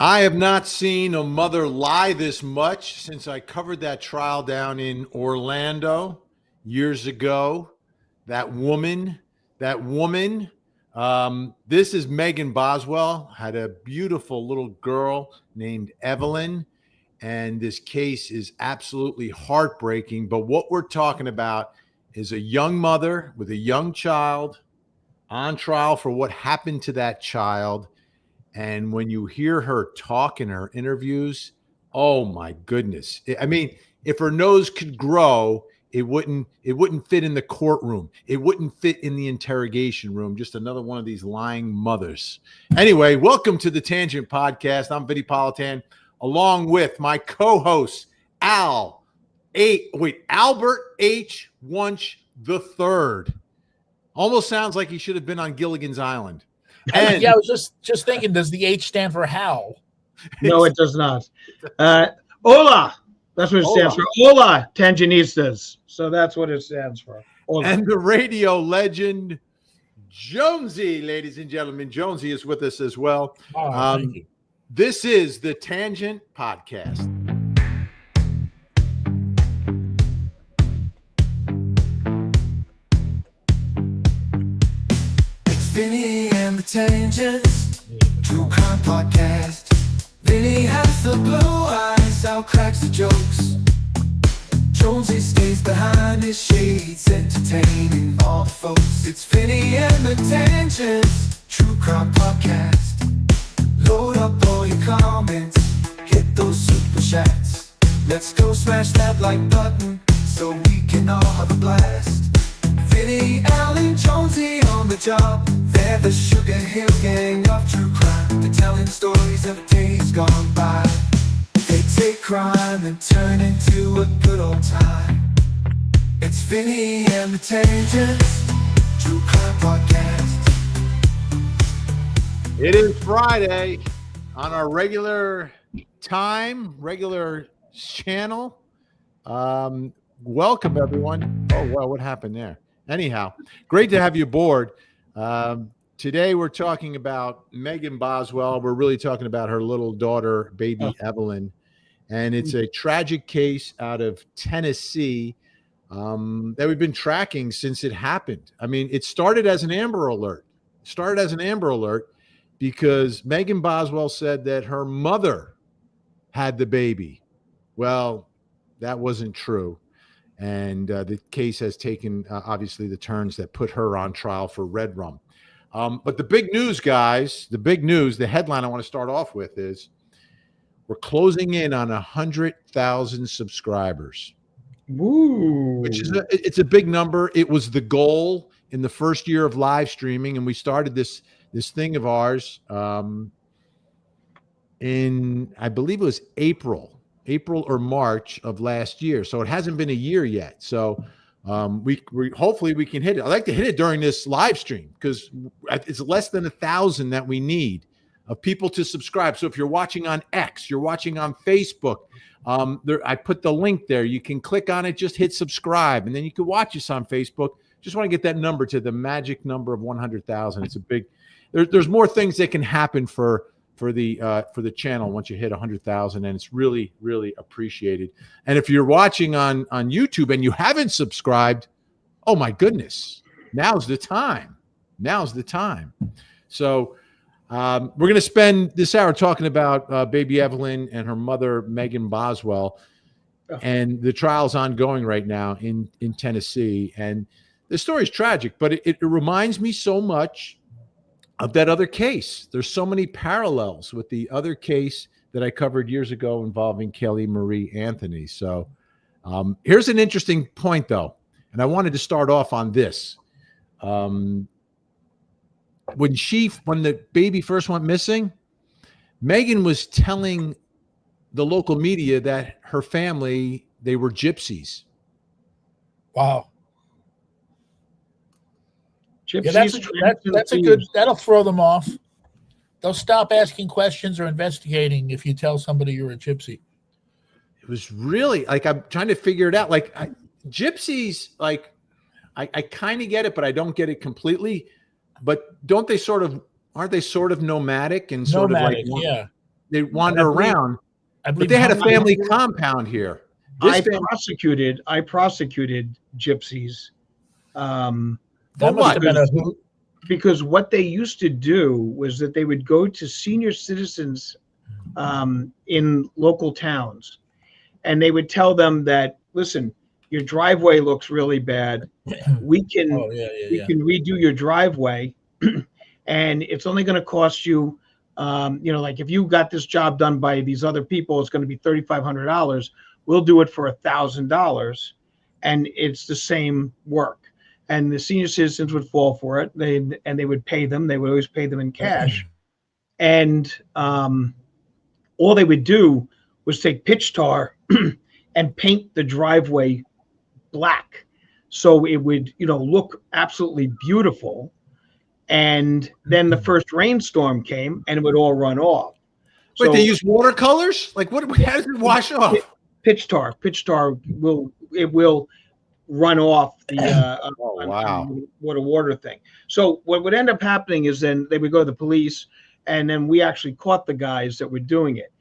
I have not seen a mother lie this much since I covered that trial down in Orlando years ago. That woman. This is Megan Boswell, had a beautiful little girl named Evelyn. And this case is absolutely heartbreaking. But what we're talking about is a young mother with a young child on trial for what happened to that child. And when you hear her talk in her interviews, oh my goodness. I mean, if her nose could grow, it wouldn't fit in the courtroom. It wouldn't fit in the interrogation room. Just another one of these lying mothers. Anyway, welcome to the Tangent Podcast. I'm Vinnie Politan, along with my co-host, Albert H. Wunsch III. Almost sounds like he should have been on Gilligan's Island. And yeah, I was just thinking, does the H stand for how? No, it does not. Hola. That's what it stands for. Hola, Tanginistas. So that's what it stands for. Hola. And the radio legend, Jonesey, ladies and gentlemen. Jonesey is with us as well. Thank you. This is the Tangent Podcast. Vinnie and the Tangents, True Crime Podcast. Vinnie has the blue eyes, Al cracks the jokes. Jonesy stays behind his shades, entertaining all the folks. It's Vinnie and the Tangents, True Crime Podcast. Load up all your comments, hit those super chats. Let's go smash that like button, so we can all have a blast. Vinnie, Al, and Jonesy on the job. They're the Sugar Hill Gang of true crime. They're telling stories of days gone by. They take crime and turn into a good old time. It's Vinnie and the Tangents, True Crime Podcast. It is Friday on our regular channel. Welcome, everyone. Oh, well, what happened there? Anyhow, great to have you aboard. Today, we're talking about Megan Boswell. We're really talking about her little daughter, baby Evelyn. And it's a tragic case out of Tennessee that we've been tracking since it happened. I mean, it started as an Amber Alert. Because Megan Boswell said that her mother had the baby. Well, that wasn't true. And the case has taken, obviously, the turns that put her on trial for red rum. But the big news, guys, the headline I want to start off with is we're closing in on 100,000 subscribers. Woo. Which is it's a big number. It was the goal in the first year of live streaming, and we started this thing of ours in, I believe it was April or March of last year. So it hasn't been a year yet. So we hopefully we can hit it. I'd like to hit it during this live stream because it's less than 1,000 that we need of people to subscribe. So if you're watching on X, you're watching on Facebook, I put the link there. You can click on it, just hit subscribe, and then you can watch us on Facebook. Just want to get that number to the magic number of 100,000. It's a big, there's more things that can happen for the channel once you hit 100,000, and it's really, really appreciated. And if you're watching on YouTube and you haven't subscribed, oh my goodness, now's the time. So we're going to spend this hour talking about baby Evelyn and her mother, Megan Boswell, and the trial's ongoing right now in Tennessee. And the story's tragic, but it reminds me so much of that other case. There's so many parallels with the other case that I covered years ago involving Kelly Marie Anthony. So here's an interesting point, though, and I wanted to start off on this. When the baby first went missing, Megan was telling the local media that her family, they were gypsies. Wow. Gypsies, That's a good, that'll throw them off. They'll stop asking questions or investigating if you tell somebody you're a gypsy. It was really like, I'm trying to figure it out. Like gypsies, like I kind of get it, but I don't get it completely. But aren't they sort of nomadic and sort of like, yeah. they wander around. I But believe they had a Humphrey- family compound here. I prosecuted gypsies. That must have been a hoot. Because what they used to do was that they would go to senior citizens in local towns, and they would tell them that, listen, your driveway looks really bad. We can we can redo your driveway, and it's only going to cost you, like if you got this job done by these other people, it's going to be $3,500. We'll do it for $1,000, and it's the same work. And the senior citizens would fall for it. They would pay them. They would always pay them in cash. And all they would do was take pitch tar and paint the driveway black, so it would, look absolutely beautiful. And then the first rainstorm came, and it would all run off. Wait, So they use watercolors? Like what? How does it wash off? pitch tar will run off the wow. water thing. So what would end up happening is then they would go to the police, and then we actually caught the guys that were doing it.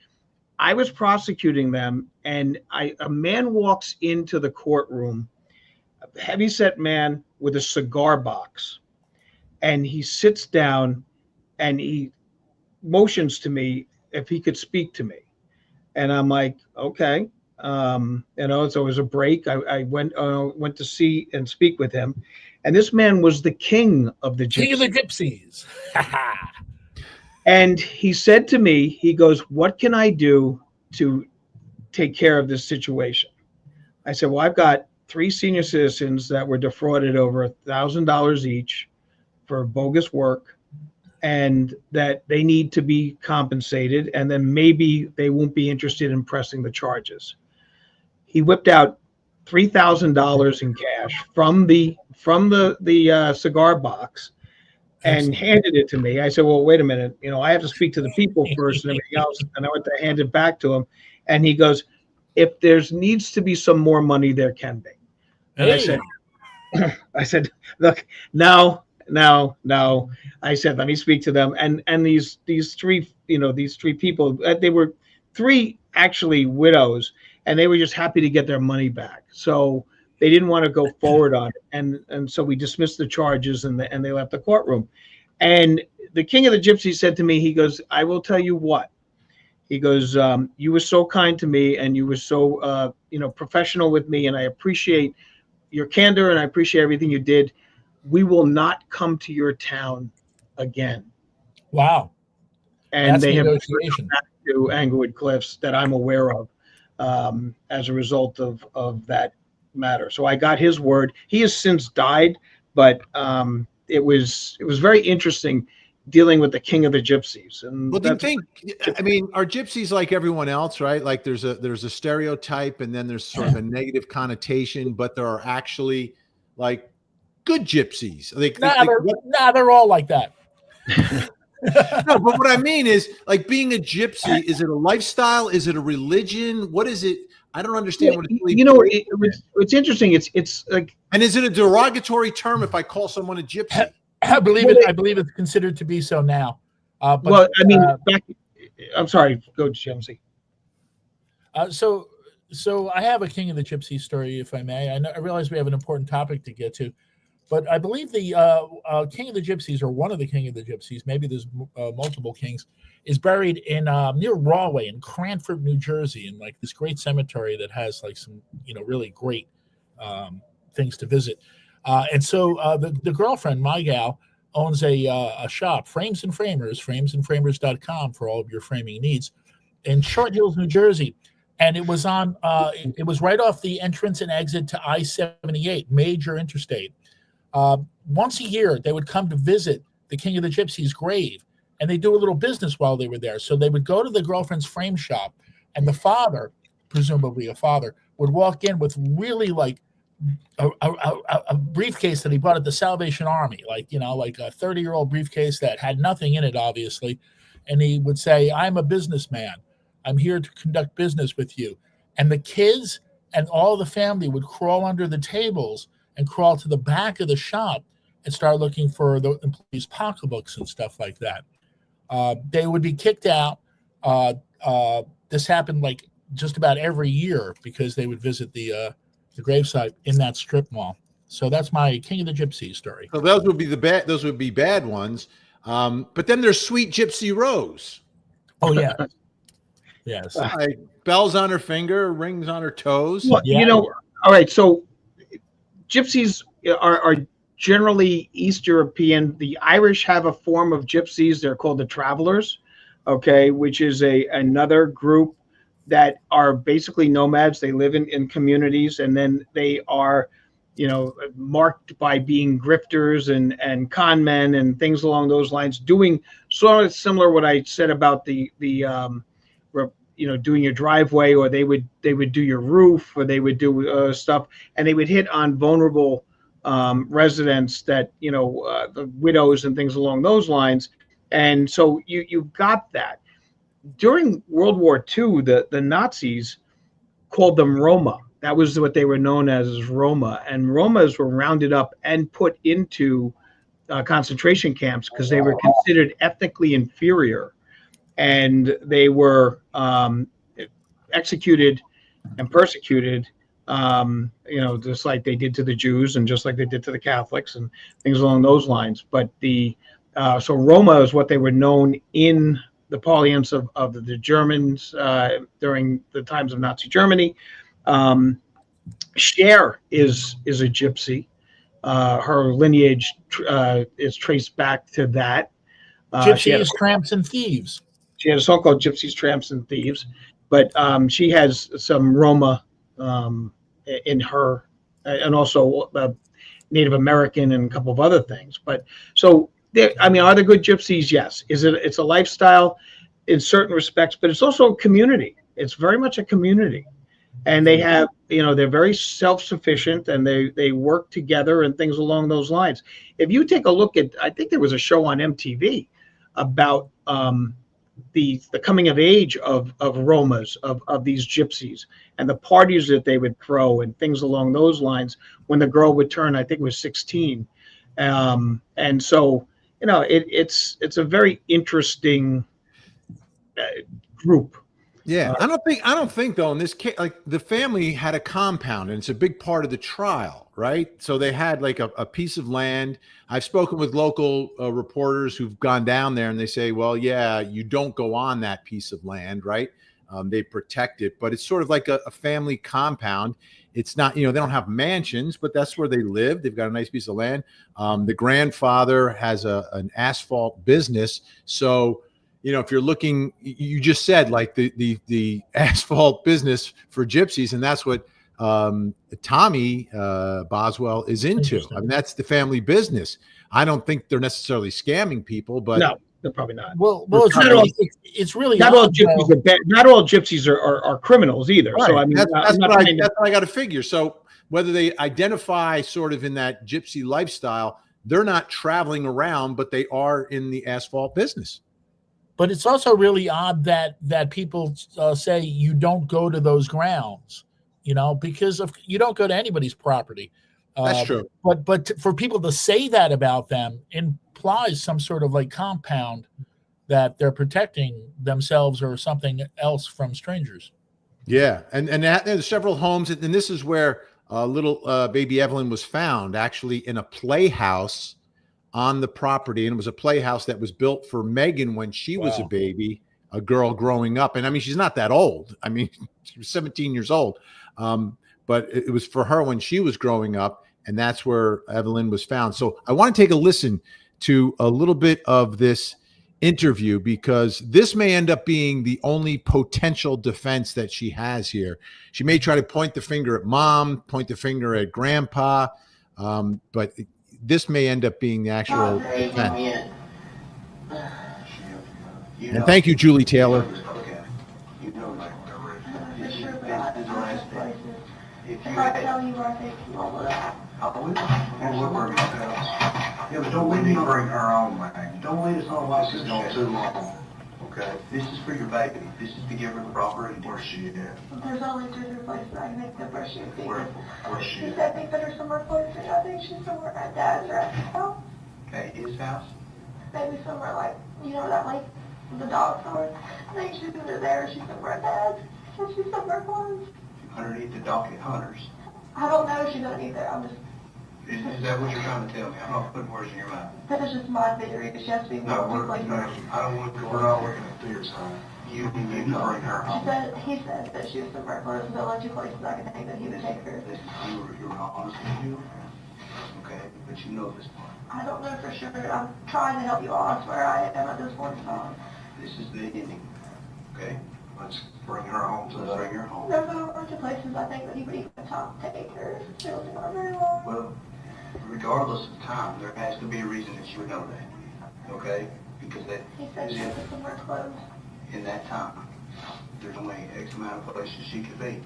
I was prosecuting them, and a man walks into the courtroom, a heavyset man with a cigar box, and he sits down and he motions to me if he could speak to me. And I'm like, okay. So it was a break. I went to see and speak with him, and this man was the king of the gypsies. King of the gypsies. And he said to me, he goes, what can I do to take care of this situation? I said, well, I've got 3 senior citizens that were defrauded over $1,000 each for bogus work, and that they need to be compensated, and then maybe they won't be interested in pressing the charges. He whipped out $3,000 in cash from the cigar box and handed it to me. I said, well, wait a minute, I have to speak to the people first and everything else. And I went to hand it back to him, and he goes, if there's needs to be some more money, there can be. And I said, look, no. I said, let me speak to them. And these 3 people, they were 3 actually widows, and they were just happy to get their money back. So they didn't want to go forward on it. And so we dismissed the charges, and they left the courtroom. And the king of the gypsies said to me, he goes, I will tell you what. He goes, you were so kind to me, and you were so, professional with me, and I appreciate your candor, and I appreciate everything you did. We will not come to your town again. Wow. And That's they have negotiation. back to Anglewood Cliffs that I'm aware of as a result of that matter. So I got his word. He has since died, but it was very interesting dealing with the king of the gypsies. And Well, do you think? I mean, are gypsies like everyone else, right? Like there's a stereotype, and then there's sort of a negative connotation, but there are actually like good gypsies. They're all like that. No, but what I mean is, like, being a gypsy, is it a lifestyle? Is it a religion? What is it? I don't understand what it's really. It's interesting. It's like, and is it a derogatory term if I call someone a gypsy? I believe it's considered to be so now. Well, I mean, I'm sorry. Go, Jonesey. So I have a King of the Gypsy story, if I may. I realize we have an important topic to get to, but I believe the King of the Gypsies, or one of the King of the Gypsies, maybe there's multiple kings, is buried in near Rahway in Cranford, New Jersey, in like this great cemetery that has like some really great things to visit. And so the girlfriend, my gal, owns a shop, Frames and Framers, framesandframers.com, for all of your framing needs, in Short Hills, New Jersey. And it was on. It was right off the entrance and exit to I-78, major interstate. Once a year, they would come to visit the King of the Gypsies' grave, and they do a little business while they were there. So they would go to the girlfriend's frame shop, and the father, presumably a father, would walk in with really like a briefcase that he bought at the Salvation Army, like a 30-year-old briefcase that had nothing in it, obviously. And he would say, "I'm a businessman. I'm here to conduct business with you." And the kids and all the family would crawl under the tables and crawl to the back of the shop and start looking for the employees' pocketbooks and stuff like that. They would be kicked out. this happened like just about every year because they would visit the gravesite in that strip mall. So that's my King of the Gypsies story. So those would be those would be bad ones. But then there's Sweet Gypsy Rose. Oh yeah, yes. Like bells on her finger, rings on her toes. Well, Yeah. all right. So gypsies are generally East European. The Irish have a form of gypsies. They're called the travelers, okay, which is another group that are basically nomads. They live in communities, and then they are, marked by being grifters and con men and things along those lines, doing sort of similar what I said about the doing your driveway, or they would do your roof, or they would do stuff, and they would hit on vulnerable residents, that the widows and things along those lines. And so you got that. During World War II, the Nazis called them Roma. That was what they were known as Roma, and Romas were rounded up and put into concentration camps because they were considered ethnically inferior, and they were executed and persecuted, just like they did to the Jews and just like they did to the Catholics and things along those lines. But so Roma is what they were known in the parlance of the Germans during the times of Nazi Germany. Cher is a gypsy. Her lineage is traced back to that. Gypsies, tramps, and thieves. She had a song called Gypsies, Tramps, and Thieves, but she has some Roma in her, and also Native American and a couple of other things. But so, are there good gypsies? Yes. It's a lifestyle in certain respects, but it's also a community. It's very much a community. And they have, they're very self-sufficient, and they work together and things along those lines. If you take a look at, I think there was a show on MTV about the coming of age of Romas, of these gypsies, and the parties that they would throw and things along those lines when the girl would turn, I think it was 16. And so, it's a very interesting group. Yeah, I don't think though in this case, like the family had a compound, and it's a big part of the trial, right? So they had like a piece of land. I've spoken with local reporters who've gone down there, and they say, well, yeah, you don't go on that piece of land, right? They protect it, but it's sort of like a family compound. It's not, they don't have mansions, but that's where they live. They've got a nice piece of land. The grandfather has an asphalt business, so. If you're looking, you just said like the asphalt business for gypsies, and that's what Tommy Boswell is into. I mean, that's the family business. I don't think they're necessarily scamming people, but no, they're probably not. Well, it's really not all gypsies are bad. Not all gypsies are criminals either. Right. So I mean, that's what I got to figure. So whether they identify sort of in that gypsy lifestyle, they're not traveling around, but they are in the asphalt business. But it's also really odd that people say you don't go to those grounds, because you don't go to anybody's property. That's true. But for people to say that about them implies some sort of like compound that they're protecting themselves or something else from strangers. Yeah, and there's several homes, and this is where little baby Evelyn was found, actually in a playhouse on the property, and it was a playhouse that was built for Megan when she was a baby, a girl growing up. And I mean, she's not that old. I mean, she was 17 years old. But it was for her when she was growing up, and that's where Evelyn was found. So I want to take a listen to a little bit of this interview, because this may end up being the only potential defense that she has here. She may try to point the finger at mom, point the finger at grandpa, but this may end up being the actual event. And thank you, Julie Taylor. Yeah, but don't let me bring her on, man. Don't let us on like this on too long. Okay? This is for your baby. This is to give her the proper attention. Where's she at? There's only two places I can make the brush your feet. Where's she She at? said they put her somewhere closer. I think she's somewhere at Dad's or at his house. Okay, his house? Maybe somewhere like, that like The dog store. I think she's either there or she's somewhere at bed. Or she's somewhere close. Underneath the dock at Hunter's. I don't know if she's underneath there. I'm just, Is that what you're trying to tell me? I'm not putting words in your mouth. that is just my theory. She has to be No, one we're, place. no, I don't want to, we're not working at theories, son. You need to bring her She home. said, he said that she was somewhere close to the only two places I could think that he would take her. You're not honest with you, okay? But you know this part. I don't know for sure. I'm trying to help you all. I swear I am at this point in time. This is the ending, okay? Let's bring her home, so let's bring her home. There's a bunch of places I think that he would even top take her. She was not very long. Well, regardless of time, there has to be a reason that you would know that, okay? Because that He said she was somewhere close. in that time, there's only X amount of places she could be,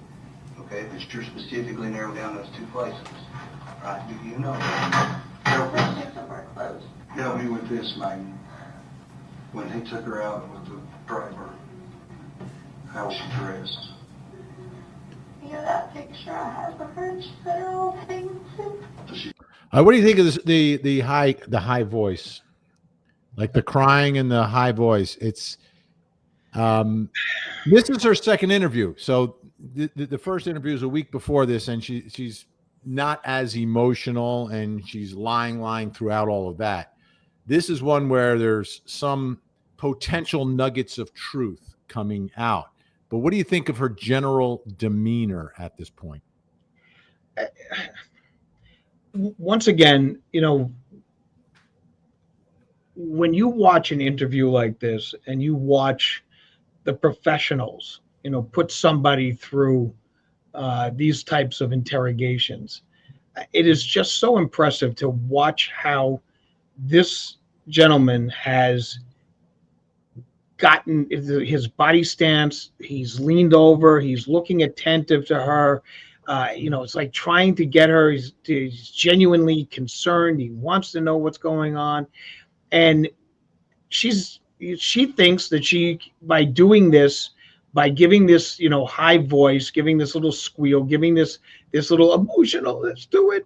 okay? But you're specifically narrowing down those two places, right? Do you know? She said she was somewhere close. Help me with this, Maggie. When he took her out with the driver, how was she dressed? You know that picture I have of her? She said her old things. Does she What do you think of this, the high voice, like the crying and the high voice? It's this is her second interview. So the first interview is a week before this, and she's not as emotional, and she's lying throughout all of that. This is one where there's some potential nuggets of truth coming out. But what do you think of her general demeanor at this point? Once again, you know, when you watch an interview like this and you watch the professionals, you know, put somebody through these types of interrogations, it is just so impressive to watch how this gentleman has gotten his body stance. He's leaned over. He's looking attentive to her. You know, it's like trying to get her. He's genuinely concerned. He wants to know what's going on. And she thinks that she, by doing this, by giving this, you know, high voice, giving this little squeal, giving this little emotional, let's do it,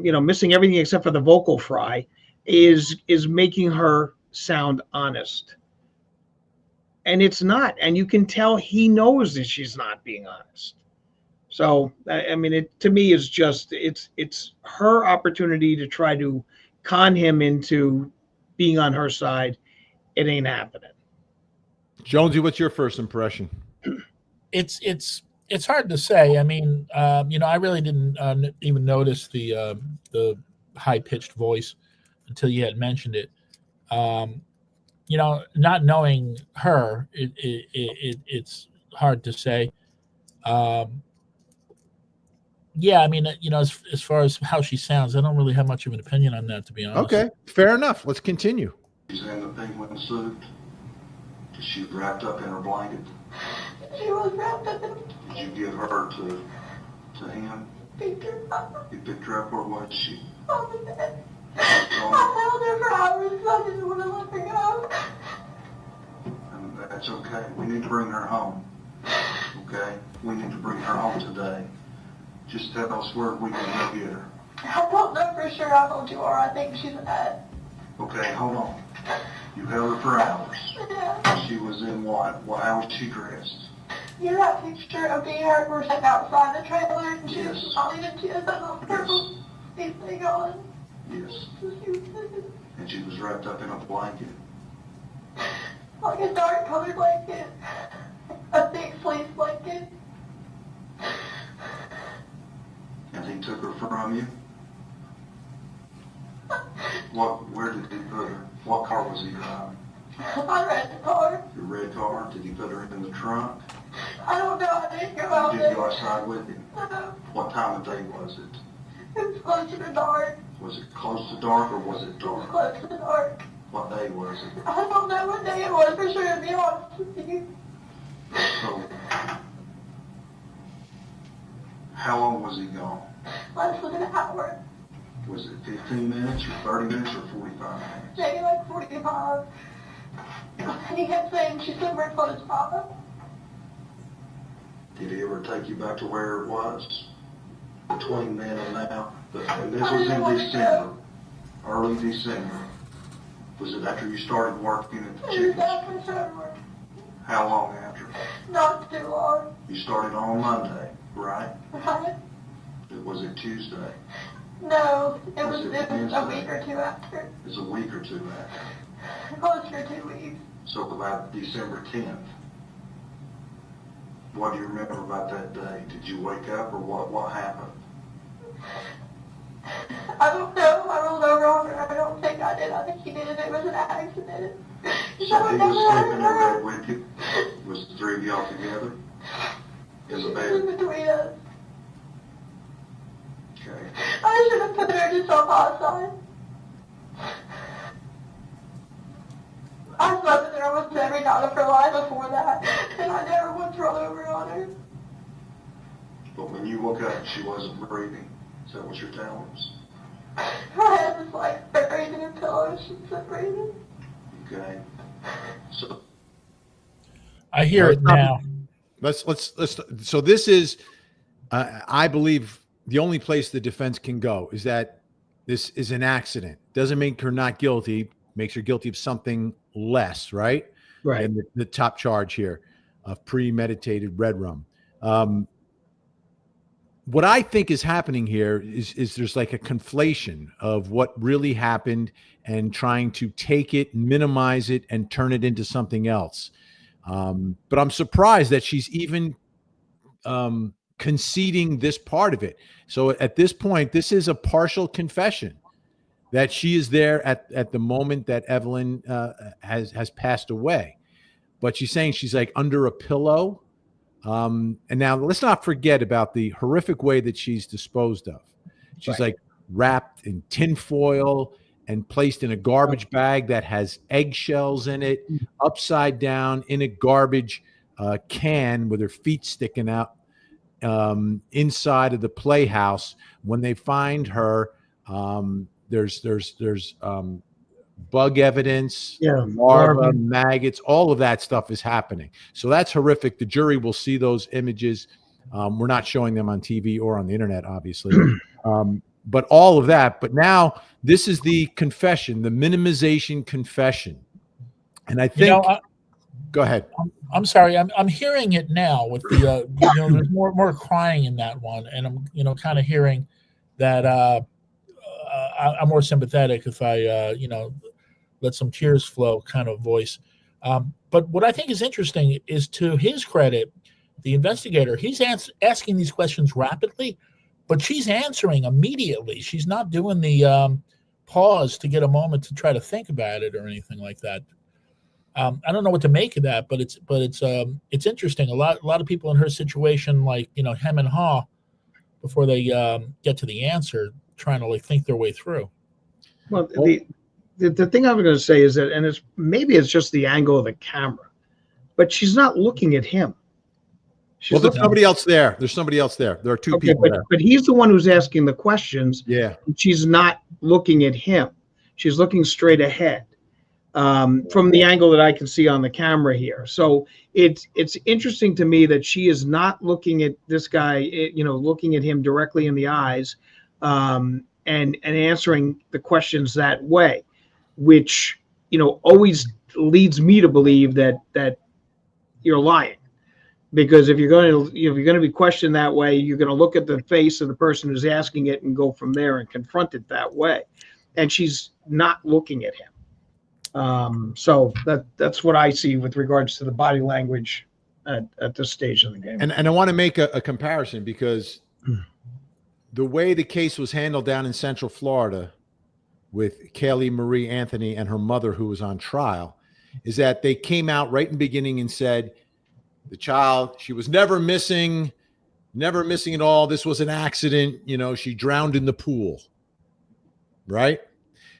you know, missing everything except for the vocal fry, is making her sound honest. And it's not. And you can tell he knows that she's not being honest. So, I mean, it to me is just, it's her opportunity to try to con him into being on her side. It ain't happening. Jonesy, what's your first impression? It's hard to say. I mean, you know, I really didn't even notice the high pitched voice until you had mentioned it. You know, not knowing her, it's hard to say. Yeah, I mean, you know, as far as how she sounds, I don't really have much of an opinion on that, to be honest. Okay, fair enough. Let's continue. She's in the penguin suit. She was wrapped up in her blanket. She was wrapped up in Did you give her to him? a picture You picked her up, where was she? on the bed. On I held her for hours because I didn't want to let her go. And that's okay. We need to bring her home. Okay? We need to bring her home today. Just tell us where we can go get her. I don't know for sure how old you are. I think she's at. Okay, hold on. You held her for hours. Yeah. She was in what? How was she dressed? You have a picture of me and her. We're sitting outside the trailer and she was Yes. falling into a little purple thing on. Yes. She was And she was wrapped up in a blanket. like a dark colored blanket. A thick fleece blanket. And he took her from you? Where did he put her? What car was he driving? I read the car. Your red car? Did he put her in the trunk? I don't know. I didn't go out Did there. you go outside with him? No. What time of day was it? It was close to the dark. Was it close to dark or was it It was dark? close to the dark. What day was it? I don't know what day it was for sure, to be honest with you. So, how long was he gone? Less than an hour. Was it 15 minutes or 30 minutes or 45 minutes? Maybe like 45. And he kept saying she's somewhere close by. Did he ever take you back to where it was? Between then and now? And this was in December, early December. Was it after you started working at the It was chicken? after we started working. How long after? Not too long. You started on Monday, right? Right? Was it Tuesday? No, it was a Wednesday? week or two after. It was a week or two after. Closer to 2 weeks. So about December 10th. What do you remember about that day? Did you wake up or what happened? I don't know. I rolled over on her. I don't think I did. I think he did it. It was an accident. So he was sleeping in bed with you? Was the three of y'all together? In the In bed? between us. Okay. I should have put her just on my side. I slept with her almost every night of her life before that, and I never once rolled over on her. But when you woke up, she wasn't breathing. Is that what you're telling us? Her head was like buried in her pillow. She wasn't breathing. Okay. So I hear it now. Let's. So this is, I believe, the only place the defense can go is that this is an accident. Doesn't make her not guilty. Makes her guilty of something less, right? Right. And the top charge here of premeditated red rum. What I think is happening here is there's like a conflation of what really happened and trying to take it, minimize it, and turn it into something else. But I'm surprised that she's even conceding this part of it. So at this point, this is a partial confession that she is there at the moment that Evelyn has passed away. But she's saying she's like under a pillow. And now let's not forget about the horrific way that she's disposed of. She's Right. like wrapped in tinfoil and placed in a garbage bag that has eggshells in it, upside down in a garbage can with her feet sticking out inside of the playhouse. When they find her, there's bug evidence, Yeah, larvae, larvae. maggots, all of that stuff is happening. So that's horrific. The jury will see those images. We're not showing them on TV or on the internet, obviously. But all of that. But now this is the confession, the minimization confession. And I think, go ahead. I'm sorry. I'm hearing it now with the there's more crying in that one, and I'm kind of hearing that I'm more sympathetic if I let some tears flow kind of voice. But what I think is interesting is, to his credit, the investigator, he's asking these questions rapidly, but she's answering immediately. She's not doing the pause to get a moment to try to think about it or anything like that. I don't know what to make of that, but it's interesting. A lot of people in her situation, like hem and haw before they get to the answer, trying to like think their way through. Well, the thing I'm going to say is that, and it's just the angle of the camera, but she's not looking at him. Well, there's somebody else there. There's somebody else there. There are two people there. But he's the one who's asking the questions. Yeah. And she's not looking at him. She's looking straight ahead from the angle that I can see on the camera here. So it's interesting to me that she is not looking at this guy, looking at him directly in the eyes and answering the questions that way, which, always leads me to believe that you're lying. Because if you're going to be questioned that way, you're going to look at the face of the person who's asking it and go from there and confront it that way. And she's not looking at him. So that's what I see with regards to the body language at this stage of the game. And I want to make a comparison, because the way the case was handled down in Central Florida with Kaylee Marie Anthony and her mother, who was on trial, is that they came out right in the beginning and said, the child, she was never missing at all. This was an accident. She drowned in the pool. Right.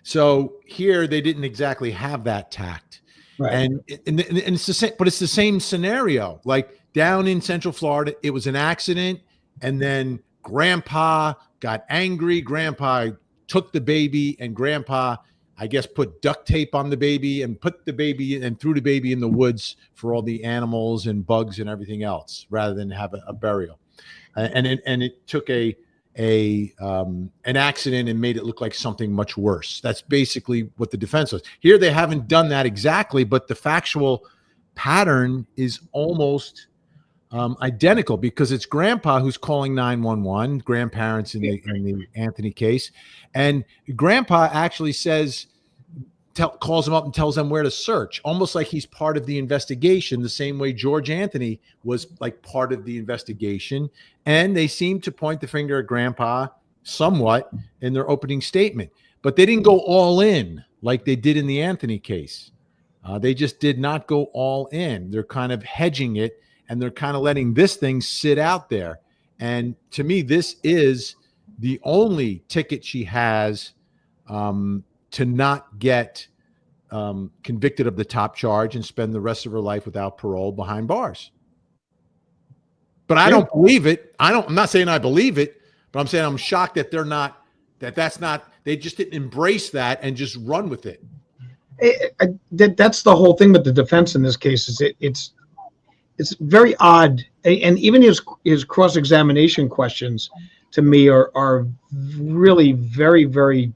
So here they didn't exactly have that tact. Right. And it's the same, but it's the same scenario. Like down in Central Florida, it was an accident. And then grandpa got angry. Grandpa took the baby, and grandpa, I guess, put duct tape on the baby and put the baby and threw the baby in the woods for all the animals and bugs and everything else, rather than have a burial. And it took a an accident and made it look like something much worse. That's basically what the defense was. Here they haven't done that exactly, but the factual pattern is almost identical, because it's grandpa who's calling 911, grandparents in the Anthony case, and grandpa actually says, calls them up and tells them where to search, almost like he's part of the investigation, the same way George Anthony was like part of the investigation. And they seem to point the finger at grandpa somewhat in their opening statement, but they didn't go all in like they did in the Anthony case. They just did not go all in. They're kind of hedging it, and they're kind of letting this thing sit out there. And to me, this is the only ticket she has to not get convicted of the top charge and spend the rest of her life without parole behind bars. But I don't believe it. I'm not saying I believe it, but I'm saying I'm shocked that they just didn't embrace that and just run with it. That's the whole thing with the defense in this case. Is it's very odd, and even his cross-examination questions to me are really very, very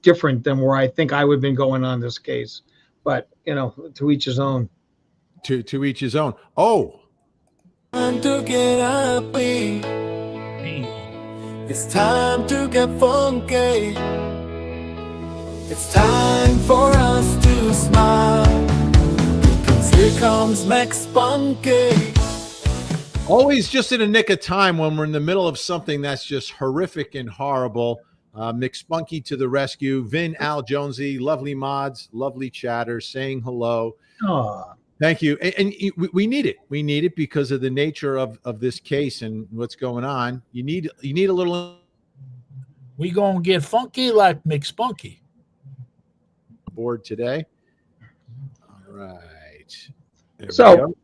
different than where I think I would have been going on this case. But to each his own. To each his own. Oh, Time to get happy. It's time to get funky. It's time for us to smile, because here comes Max Spunky. always just in a nick of time when we're in the middle of something that's just horrific and horrible. McSpunky to the rescue. Vin, Al, Jonesey, lovely mods, lovely chatter, saying hello. Aw. Thank you. And we need it. We need it because of the nature of this case and what's going on. You need a little. We gonna get funky like McSpunky. Board today. All right. There So,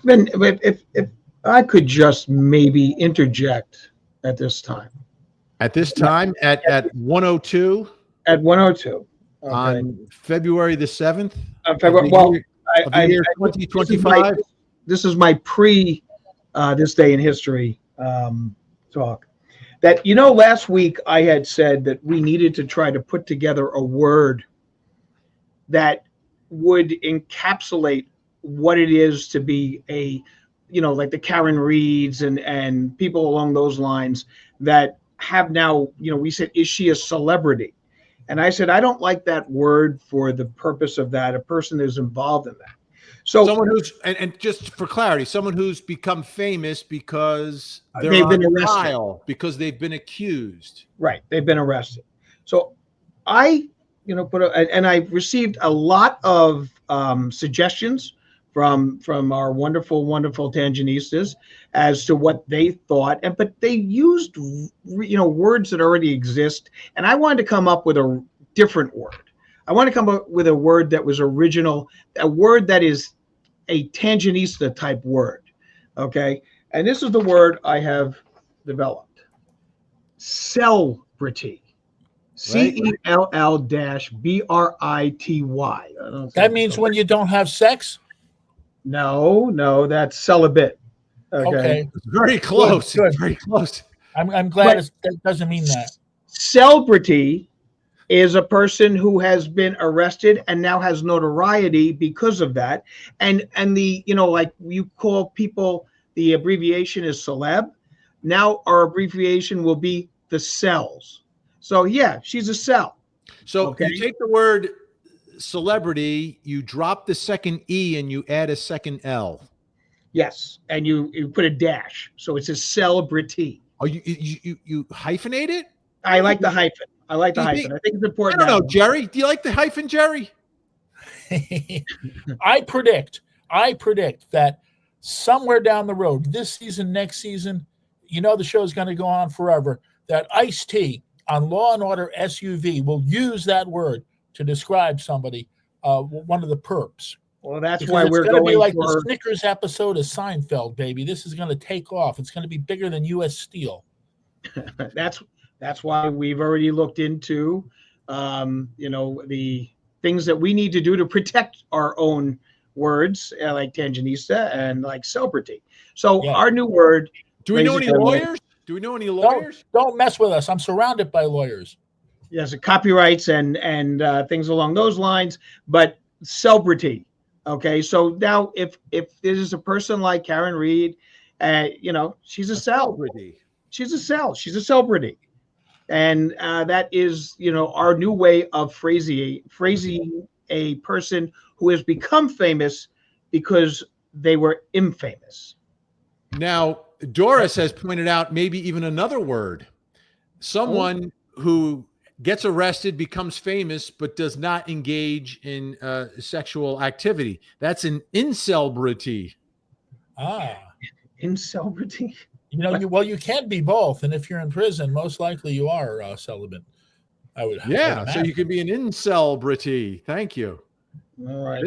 Ben, if I could just maybe interject at this time. At this time, at 1:02. At 1:02. Okay. On February the 7th. February, well, I 2025. This is my pre this day in history talk. That, last week I had said that we needed to try to put together a word that would encapsulate what it is to be a, like the Karen Reeds and people along those lines that have now, we said, is she a celebrity? And I said, I don't like that word for the purpose of that, a person who's involved in that. So someone who's, and just for clarity, someone who's become famous because they've been arrested, trial, because they've been accused. Right. They've been arrested. So I, and I received a lot of suggestions from our wonderful, wonderful Tangenistas as to what they thought, but they used, words that already exist. And I wanted to come up with a different word. I want to come up with a word that was original, a word that is a Tangenista type word. Okay. And this is the word I have developed. Celebrity. CELL-BRITY. That means when you don't have sex? No, that's celibate. Okay. Very close. Good. Very close. I'm glad that doesn't mean that. Celebrity is a person who has been arrested and now has notoriety because of that. And the, like you call people, the abbreviation is celeb. Now our abbreviation will be the cells. So yeah, she's a cell. So okay. You take the word celebrity, you drop the second E and you add a second L. Yes. And you put a dash. So it's a celebrity. Oh, you hyphenate it? I like the hyphen. I think it's important. I don't know, Jerry. Do you like the hyphen, Jerry? I predict that somewhere down the road, this season, next season, the show is going to go on forever, that Ice-T on Law and Order SUV will use that word to describe somebody, one of the perps. Well, that's because why we're going to be like the Snickers episode of Seinfeld, baby. This is going to take off. It's going to be bigger than U.S. Steel. That's why we've already looked into, the things that we need to do to protect our own words, like Tangenista and like celebrity. So Our new word. Do we know any lawyers? Do we know any lawyers? Don't mess with us. I'm surrounded by lawyers. Yes, copyrights and things along those lines, but celebrity. Okay, so now if there's a person like Karen Reed, she's a celebrity. She's a celebrity, and that is our new way of phrasing a person who has become famous because they were infamous. Now, Doris has pointed out maybe even another word. Someone who gets arrested, becomes famous, but does not engage in sexual activity. That's an incelebrity. Incelebrity? You can't be both. And if you're in prison, most likely you are celibate. I would so you could be an incelebrity. Thank you. All right.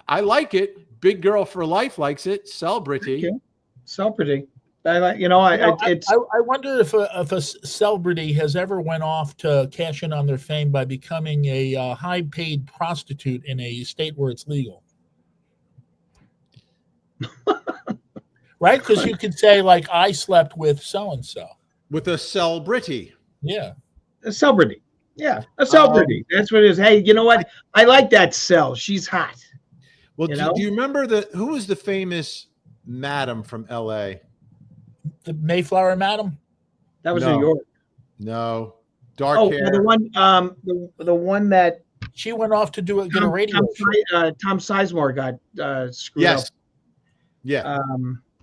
I like it. Big Girl for Life likes it. Celebrity. Celebrity. I wonder if a celebrity has ever went off to cash in on their fame by becoming a high-paid prostitute in a state where it's legal. Right? Because you could say, like, I slept with so-and-so. With a celebrity. Yeah. A celebrity. Yeah, a celebrity. That's what it is. Hey, you know what? I like that cell. She's hot. Well, do you remember who was the famous madam from L.A.? The Mayflower Madam? That was New York. No. Dark hair. The one that she went off to get a radio show. Tom Sizemore got screwed up. Yeah.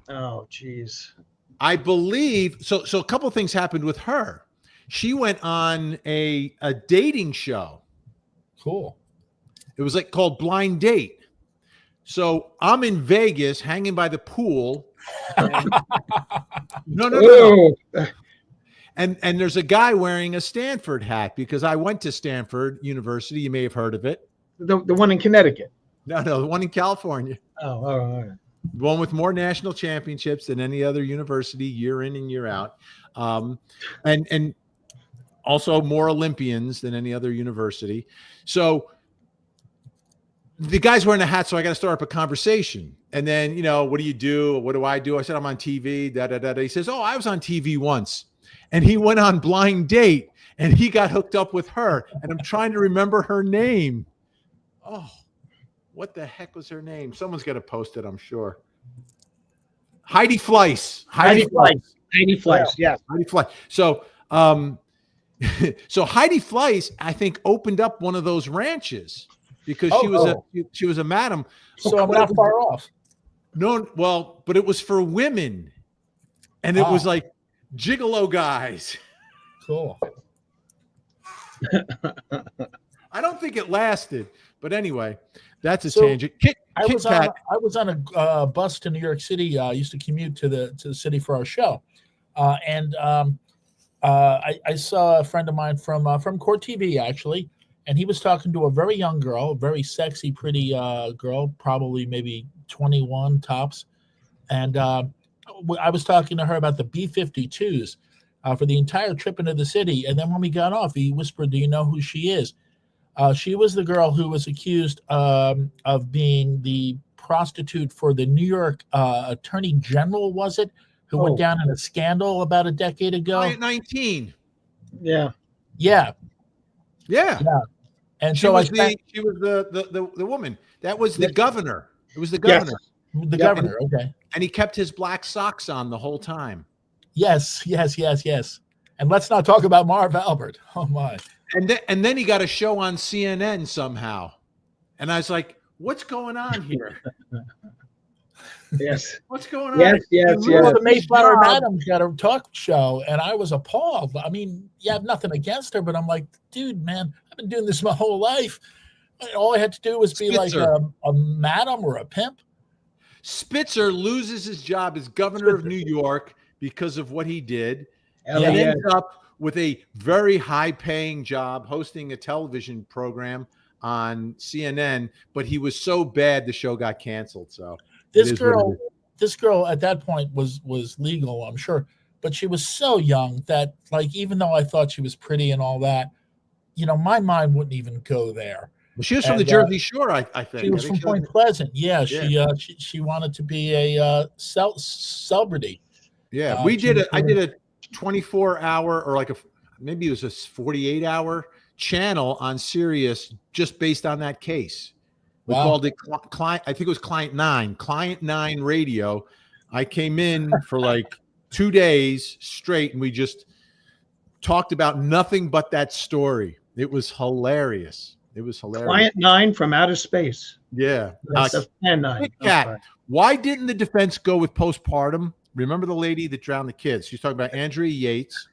Oh, geez. I believe so. So a couple of things happened with her. She went on a dating show. Cool. It was called Blind Date. So I'm in Vegas hanging by the pool. No. And there's a guy wearing a Stanford hat because I went to Stanford University. You may have heard of it. The one in Connecticut. No, the one in California. Oh, all right. The one with more national championships than any other university year in and year out. And also more Olympians than any other university. So the guy's wearing a hat, so I got to start up a conversation. And then, what do you do? What do I do? I said, I'm on TV, He says, I was on TV once. And he went on Blind Date, and he got hooked up with her. And I'm trying to remember her name. Oh, what the heck was her name? Someone's got to post it, I'm sure. Heidi Fleiss. Heidi Fleiss, yes. Heidi Fleiss. So, so Heidi Fleiss, I think, opened up one of those ranches because she was a madam. So I'm not far off. No, well, but it was for women, and it was like gigolo guys. Cool. I don't think it lasted, but anyway, that's a tangent. I was on a bus to New York City. I used to commute to the city for our show, and I saw a friend of mine from Court TV actually, and he was talking to a very young girl, very sexy, pretty girl, probably maybe 21 tops, and I was talking to her about the B-52s for the entire trip into the city, and then when we got off, he whispered, "Do you know who she is?" She was the girl who was accused of being the prostitute for the New York Attorney General, was it? Who went down in a scandal about a decade ago? 19. Yeah. And she was the woman. That was the governor. It was the governor. Yes. The governor. Okay. And he kept his black socks on the whole time. Yes. And let's not talk about Marv Albert. Oh my. And then he got a show on CNN somehow. And I was like, what's going on here? Yes. What's going on? Yes. The Mayflower Madam's got a talk show, and I was appalled. I mean, you have nothing against her, but I'm like, dude, man, I've been doing this my whole life. All I had to do was be Spitzer. like a madam or a pimp. Spitzer loses his job as governor of New York because of what he did. And And ends up with a very high-paying job hosting a television program on CNN, but he was so bad the show got canceled. So this girl at that point was legal, I'm sure, but she was so young that, like, even though I thought she was pretty and all that, my mind wouldn't even go there. Well, she was from the Jersey Shore, I think. She was from Point Pleasant. Yeah, she wanted to be a celebrity. Yeah, I did a 24-hour or maybe it was a 48-hour channel on Sirius just based on that case. We called it client. I think it was Client 9 Radio. I came in for like 2 days straight, and we just talked about nothing but that story. It was hilarious. Client 9 from outer space. Yeah. That's Plan 9. Cat, why didn't the defense go with postpartum? Remember the lady that drowned the kids? She's talking about Andrea Yates.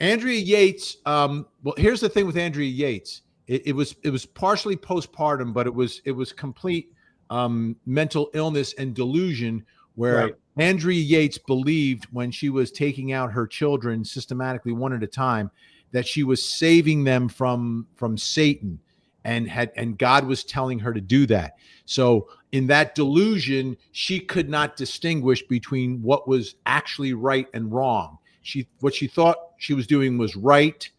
Andrea Yates. Well, here's the thing with Andrea Yates. It was partially postpartum, but it was complete mental illness and delusion, where Andrea Yates believed when she was taking out her children systematically one at a time that she was saving them from Satan, and God was telling her to do that. So in that delusion, she could not distinguish between what was actually right and wrong. What she thought she was doing was right,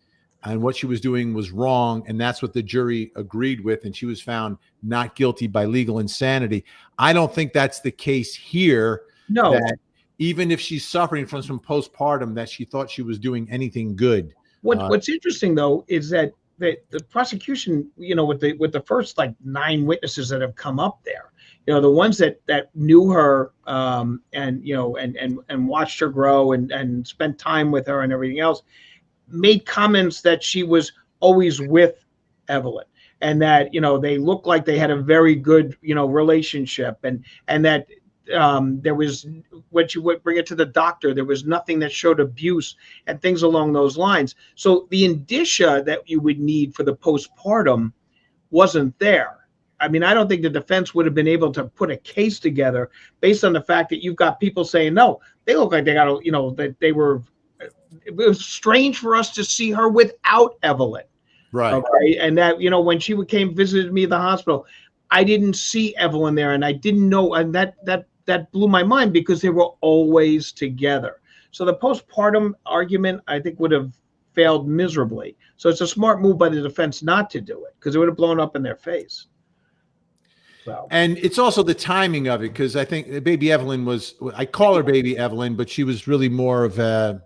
and what she was doing was wrong, and that's what the jury agreed with, and she was found not guilty by legal insanity. I don't think that's the case here. No. That even if she's suffering from some postpartum, that she thought she was doing anything good. What's interesting though is that the prosecution, with the first like 9 witnesses that have come up there, the ones that knew her and watched her grow and spent time with her and everything else, made comments that she was always with Evelyn, and that they looked like they had a very good relationship, and that there was, when you would bring it to the doctor, there was nothing that showed abuse and things along those lines. So the indicia that you would need for the postpartum wasn't there. I mean, I don't think the defense would have been able to put a case together based on the fact that you've got people saying, no, they look like they got that they were. It was strange for us to see her without Evelyn. Right. Okay? And that, when she visited me at the hospital, I didn't see Evelyn there, and I didn't know, and that blew my mind because they were always together. So the postpartum argument, I think, would have failed miserably. So it's a smart move by the defense not to do it, because it would have blown up in their face. So. And it's also the timing of it, because I think baby Evelyn I call her baby Evelyn, but she was really more of a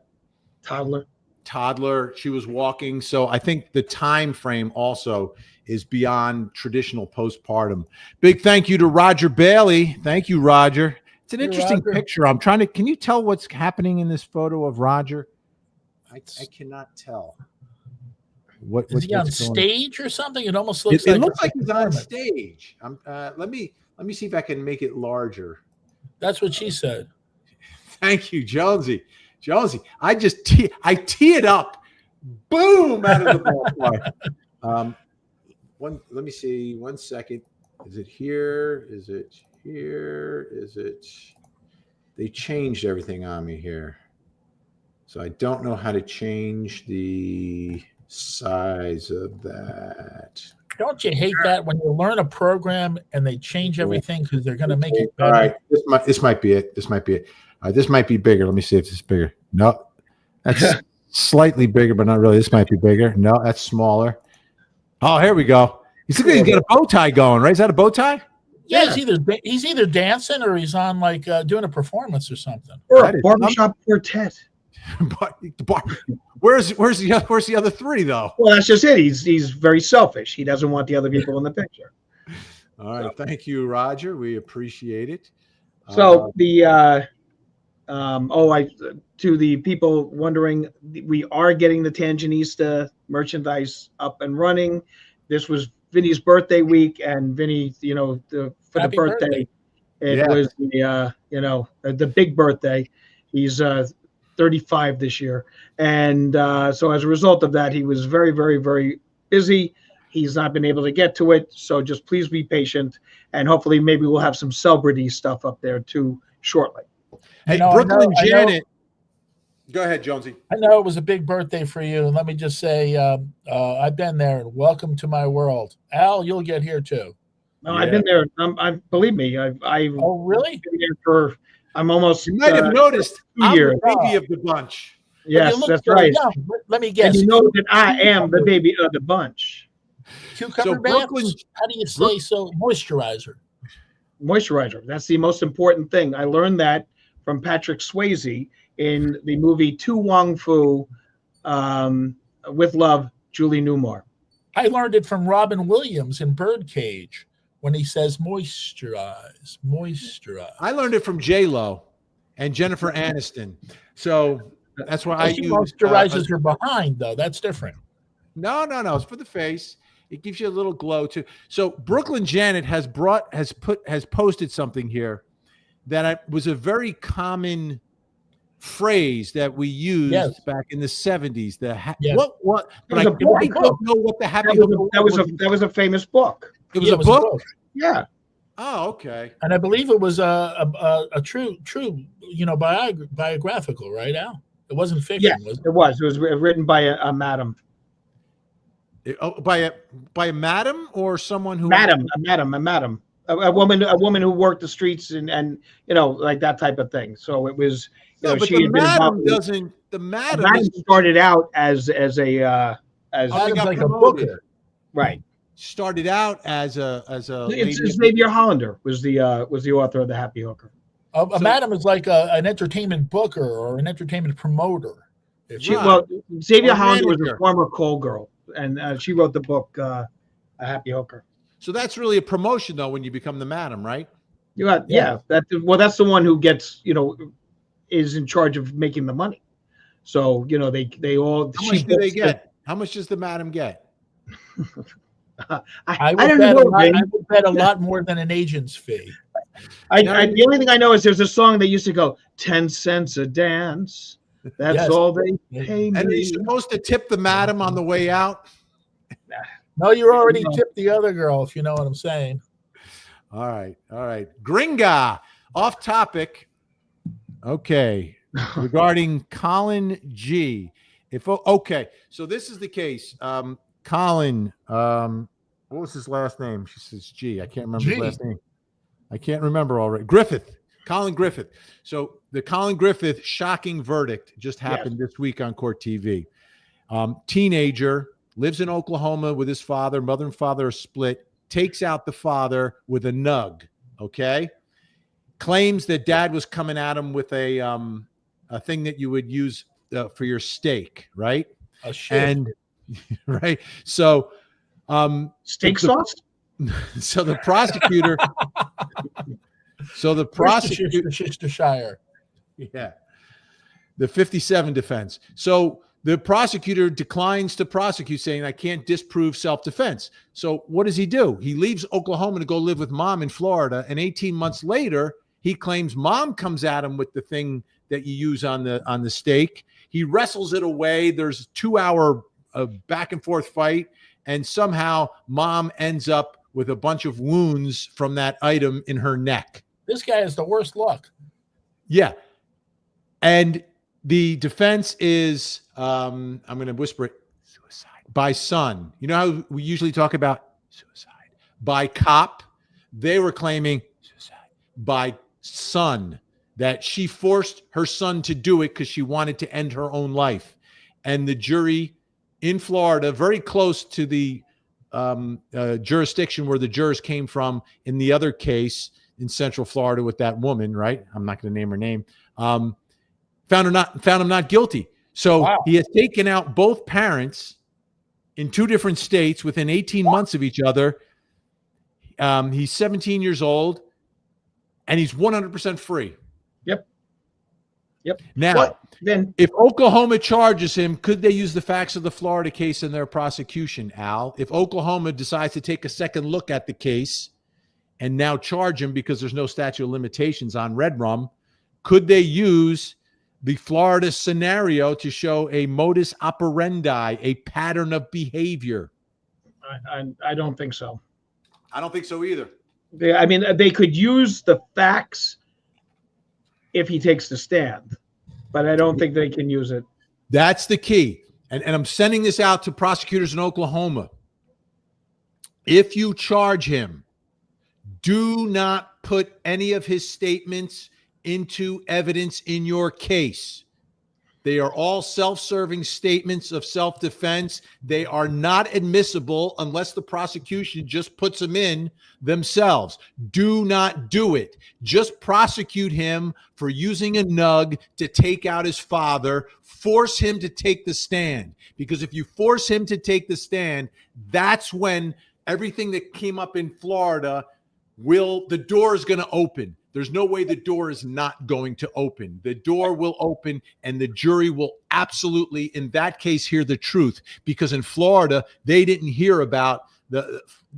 toddler. She was walking. So I think the time frame also is beyond traditional postpartum. Big thank you to Roger Bailey. Thank you, Roger. It's an interesting picture. Can you tell what's happening in this photo of Roger? I cannot tell. Is he on stage or something? It almost looks it looks like he's on stage. Let me see if I can make it larger. That's what she said. Thank you, Jonesey. I tee it up. Boom, out of the ballpark. Let me see. 1 second. Is it here? Is it here? Is it? They changed everything on me here, so I don't know how to change the size of that. Don't you hate that when you learn a program and they change everything because they're going to make it better? All right, this might be it. All right, this might be bigger. Let me see if this is bigger. No, that's slightly bigger, but not really. This might be bigger. No, that's smaller. Oh, here we go. He's got a bow tie going, right? Is that a bow tie? Yeah, he's either dancing or he's on doing a performance or something. Or a barbershop quartet. Where's the other three though? Well, that's just it. He's very selfish. He doesn't want the other people in the picture. All right, thank you, Roger. We appreciate it. So to the people wondering, we are getting the Tangenista merchandise up and running. This was Vinnie's birthday week, and Vinnie, for the birthday, it was the big birthday. He's 35 this year, and so as a result of that, he was very, very, very busy. He's not been able to get to it, so just please be patient, and hopefully maybe we'll have some celebrity stuff up there too shortly. Hey, Brooklyn Janet. Go ahead, Jonesy. I know it was a big birthday for you, and let me just say, I've been there, and welcome to my world. Al, you'll get here too. No, I've been there. Believe me, oh, really? Been there I'm almost. You might have noticed 2 years. I'm the baby of the bunch. Yes, that's right. Young. Let me guess. And you know that I am the baby of the bunch. Cucumber baths? How do you say so? Moisturizer. That's the most important thing. I learned that from Patrick Swayze. in the movie To Wong Fu, with love, Julie Newmar. I learned it from Robin Williams in Birdcage when he says moisturize, moisturize. I learned it from J-Lo and Jennifer Aniston. So that's why I She use moisturizes her behind, though. That's different. No. It's for the face. It gives you a little glow too. So Brooklyn Janet has posted something here that was a very common phrase that we used back in the 70s. What? But I don't know what the happy that was a famous book. It was a book. Yeah. Oh, okay. And I believe it was a true, biographical, right, Al? It wasn't fiction. Yeah, it was. It was written by a madam. By a madam or someone who a woman who worked the streets and like that type of thing. So it was. No, but she the madam doesn't. The madam started out as like a booker, right? Started out as a. It's Xavier Hollander was the author of The Happy Hooker. A madam is like an entertainment booker or an entertainment promoter. Xavier Hollander was a former call girl, and she wrote the book A Happy Hooker. So that's really a promotion, though, when you become the madam, right? Yeah. That's the one who gets is in charge of making the money. So they all. How much do they get? How much does the madam get? I don't know. I would bet a lot more than an agent's fee. The only thing I know is there's a song that used to go 10 cents a dance. That's all they pay me. And are you supposed to tip the madam on the way out? No, you already tipped the other girl, if you know what I'm saying. All right. Gringa, off topic. Okay. Regarding Colin G. So this is the case. Colin, what was his last name? She says G. I can't remember his last name. I can't remember already. Colin Griffith. So the Colin Griffith shocking verdict just happened this week on Court TV. Teenager, lives in Oklahoma with his father. Mother and father are split. Takes out the father with a nug. Okay. Claims that dad was coming at him with a thing that you would use for your steak, right? A shit. And right. So steak sauce. So the prosecutor. Worcestershire. Yeah. The 57 defense. So the prosecutor declines to prosecute, saying, I can't disprove self-defense. So what does he do? He leaves Oklahoma to go live with mom in Florida. And 18 months later, he claims mom comes at him with the thing that you use on the steak. He wrestles it away. There's a 2-hour back and forth fight. And somehow mom ends up with a bunch of wounds from that item in her neck. This guy has the worst luck. Yeah. And the defense is, I'm going to whisper it, suicide by son. You know how we usually talk about suicide by cop? They were claiming suicide by son, that she forced her son to do it because she wanted to end her own life. And the jury in Florida, very close to the jurisdiction where the jurors came from in the other case in Central Florida with that woman, right? I'm not going to name her name. Found him not guilty. So He has taken out both parents in 2 different states within 18 months of each other. He's 17 years old, and he's 100% free. Yep. Now, if Oklahoma charges him, could they use the facts of the Florida case in their prosecution, Al? If Oklahoma decides to take a second look at the case and now charge him because there's no statute of limitations on red rum, could they use the Florida scenario to show a modus operandi, a pattern of behavior? I don't think so. I don't think so either. They could use the facts if he takes the stand, but I don't think they can use it. That's the key. And I'm sending this out to prosecutors in Oklahoma. If you charge him, do not put any of his statements into evidence in your case. They are all self-serving statements of self-defense. They are not admissible unless the prosecution just puts them in themselves. Do not do it. Just prosecute him for using a nug to take out his father. Force him to take the stand. Because if you force him to take the stand, that's when everything that came up in Florida the door is going to open. There's no way the door is not going to open. The door will open, and the jury will absolutely, in that case, hear the truth. Because in Florida, they didn't hear about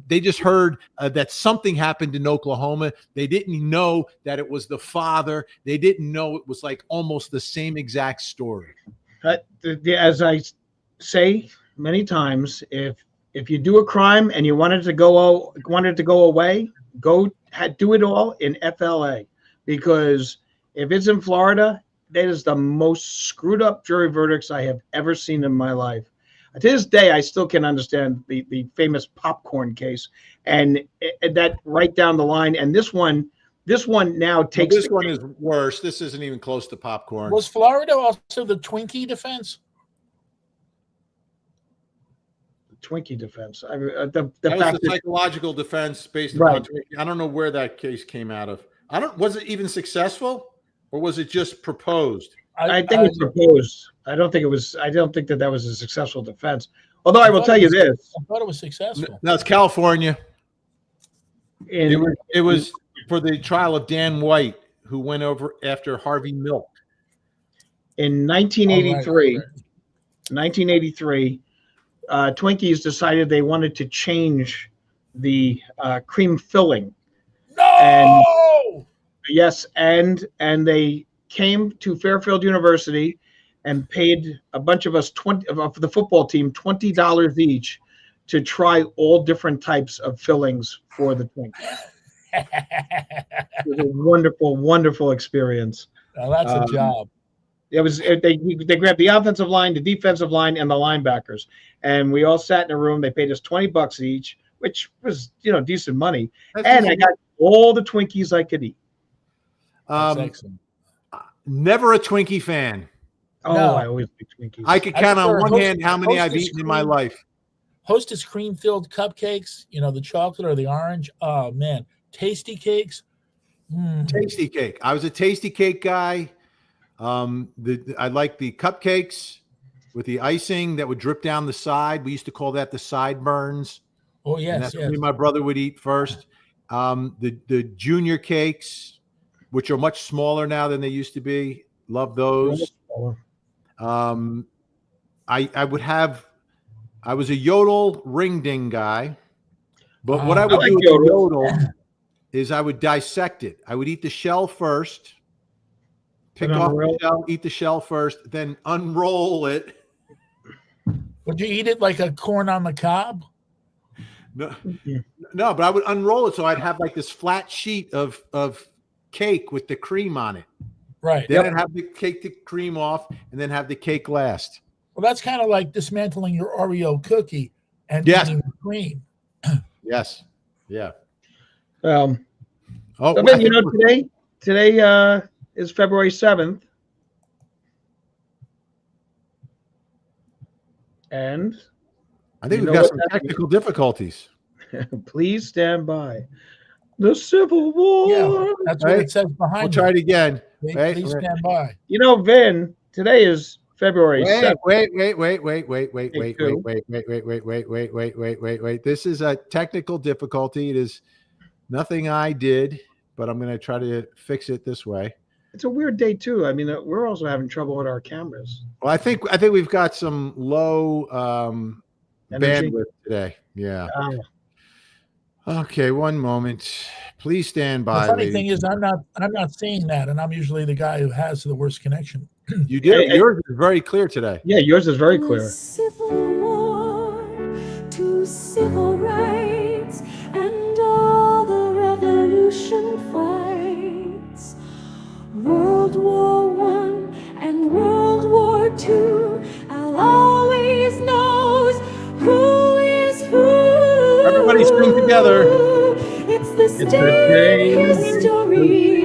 they just heard that something happened in Oklahoma. They didn't know that it was the father. They didn't know it was like almost the same exact story. As I say many times, if you do a crime and you wanted to go away, do it all in FLA, because if it's in Florida, that is the most screwed up jury verdicts I have ever seen in my life. To this day, I still can't understand the famous popcorn case, and that right down the line. And this one now takes. This one is worse. This isn't even close to popcorn. Was Florida also the Twinkie defense? Twinkie defense. That was the psychological defense based upon Twinkie. I don't know where that case came out of. Was it even successful, or was it just proposed? I think it was proposed. I don't think that was a successful defense. Although I will tell you this. I thought it was successful. No, it's California. It was for the trial of Dan White, who went over after Harvey Milk. In 1983, Twinkies decided they wanted to change the cream filling. No! And they came to Fairfield University and paid a bunch of us for the football team $20 each to try all different types of fillings for the Twinkies. It was a wonderful, wonderful experience. Now that's a job. It was they grabbed the offensive line, the defensive line, and the linebackers, and we all sat in a room. They paid us $20 each, which was decent money, and I got all the Twinkies I could eat. That's excellent. Never a Twinkie fan. Oh, no. I always eat Twinkies. I could count on one hand how many I've eaten in my life. Hostess cream-filled cupcakes, the chocolate or the orange. Oh man, tasty cakes. Tasty cake. I was a tasty cake guy. I like the cupcakes with the icing that would drip down the side. We used to call that the sideburns. Oh yes, and that's what me and my brother would eat first. The junior cakes, which are much smaller now than they used to be. Love those. I was a Yodel ring ding guy, but what I would do with the Yodel is I would dissect it. I would eat the shell first, pick off the shell, eat the shell first, then unroll it. Would you eat it like a corn on the cob? No, but I would unroll it so I'd have like this flat sheet of cake with the cream on it. Right. Then I'd have the cream off and then have the cake last. Well, that's kind of like dismantling your Oreo cookie and eating the cream. Yes. Yeah. Today is February 7th. And I think we've got some technical difficulties. Please stand by. The Civil War. Yeah, that's what it says behind. We'll try it again. Please stand by. Vin, today is February 7th. Wait. This is a technical difficulty. It is nothing I did, but I'm going to try to fix it this way. It's a weird day too. I mean, we're also having trouble with our cameras. Well, I think we've got some low bandwidth today. Yeah. Okay, one moment. Please stand by. The funny thing is, I'm not seeing that, and I'm usually the guy who has the worst connection. You did. Yours is very clear today. Yeah, yours is very clear. Civil War to civil rights and all the revolution fights. World War I and World War II. I'll always knows who is who. Everybody sing together. It's this day in history.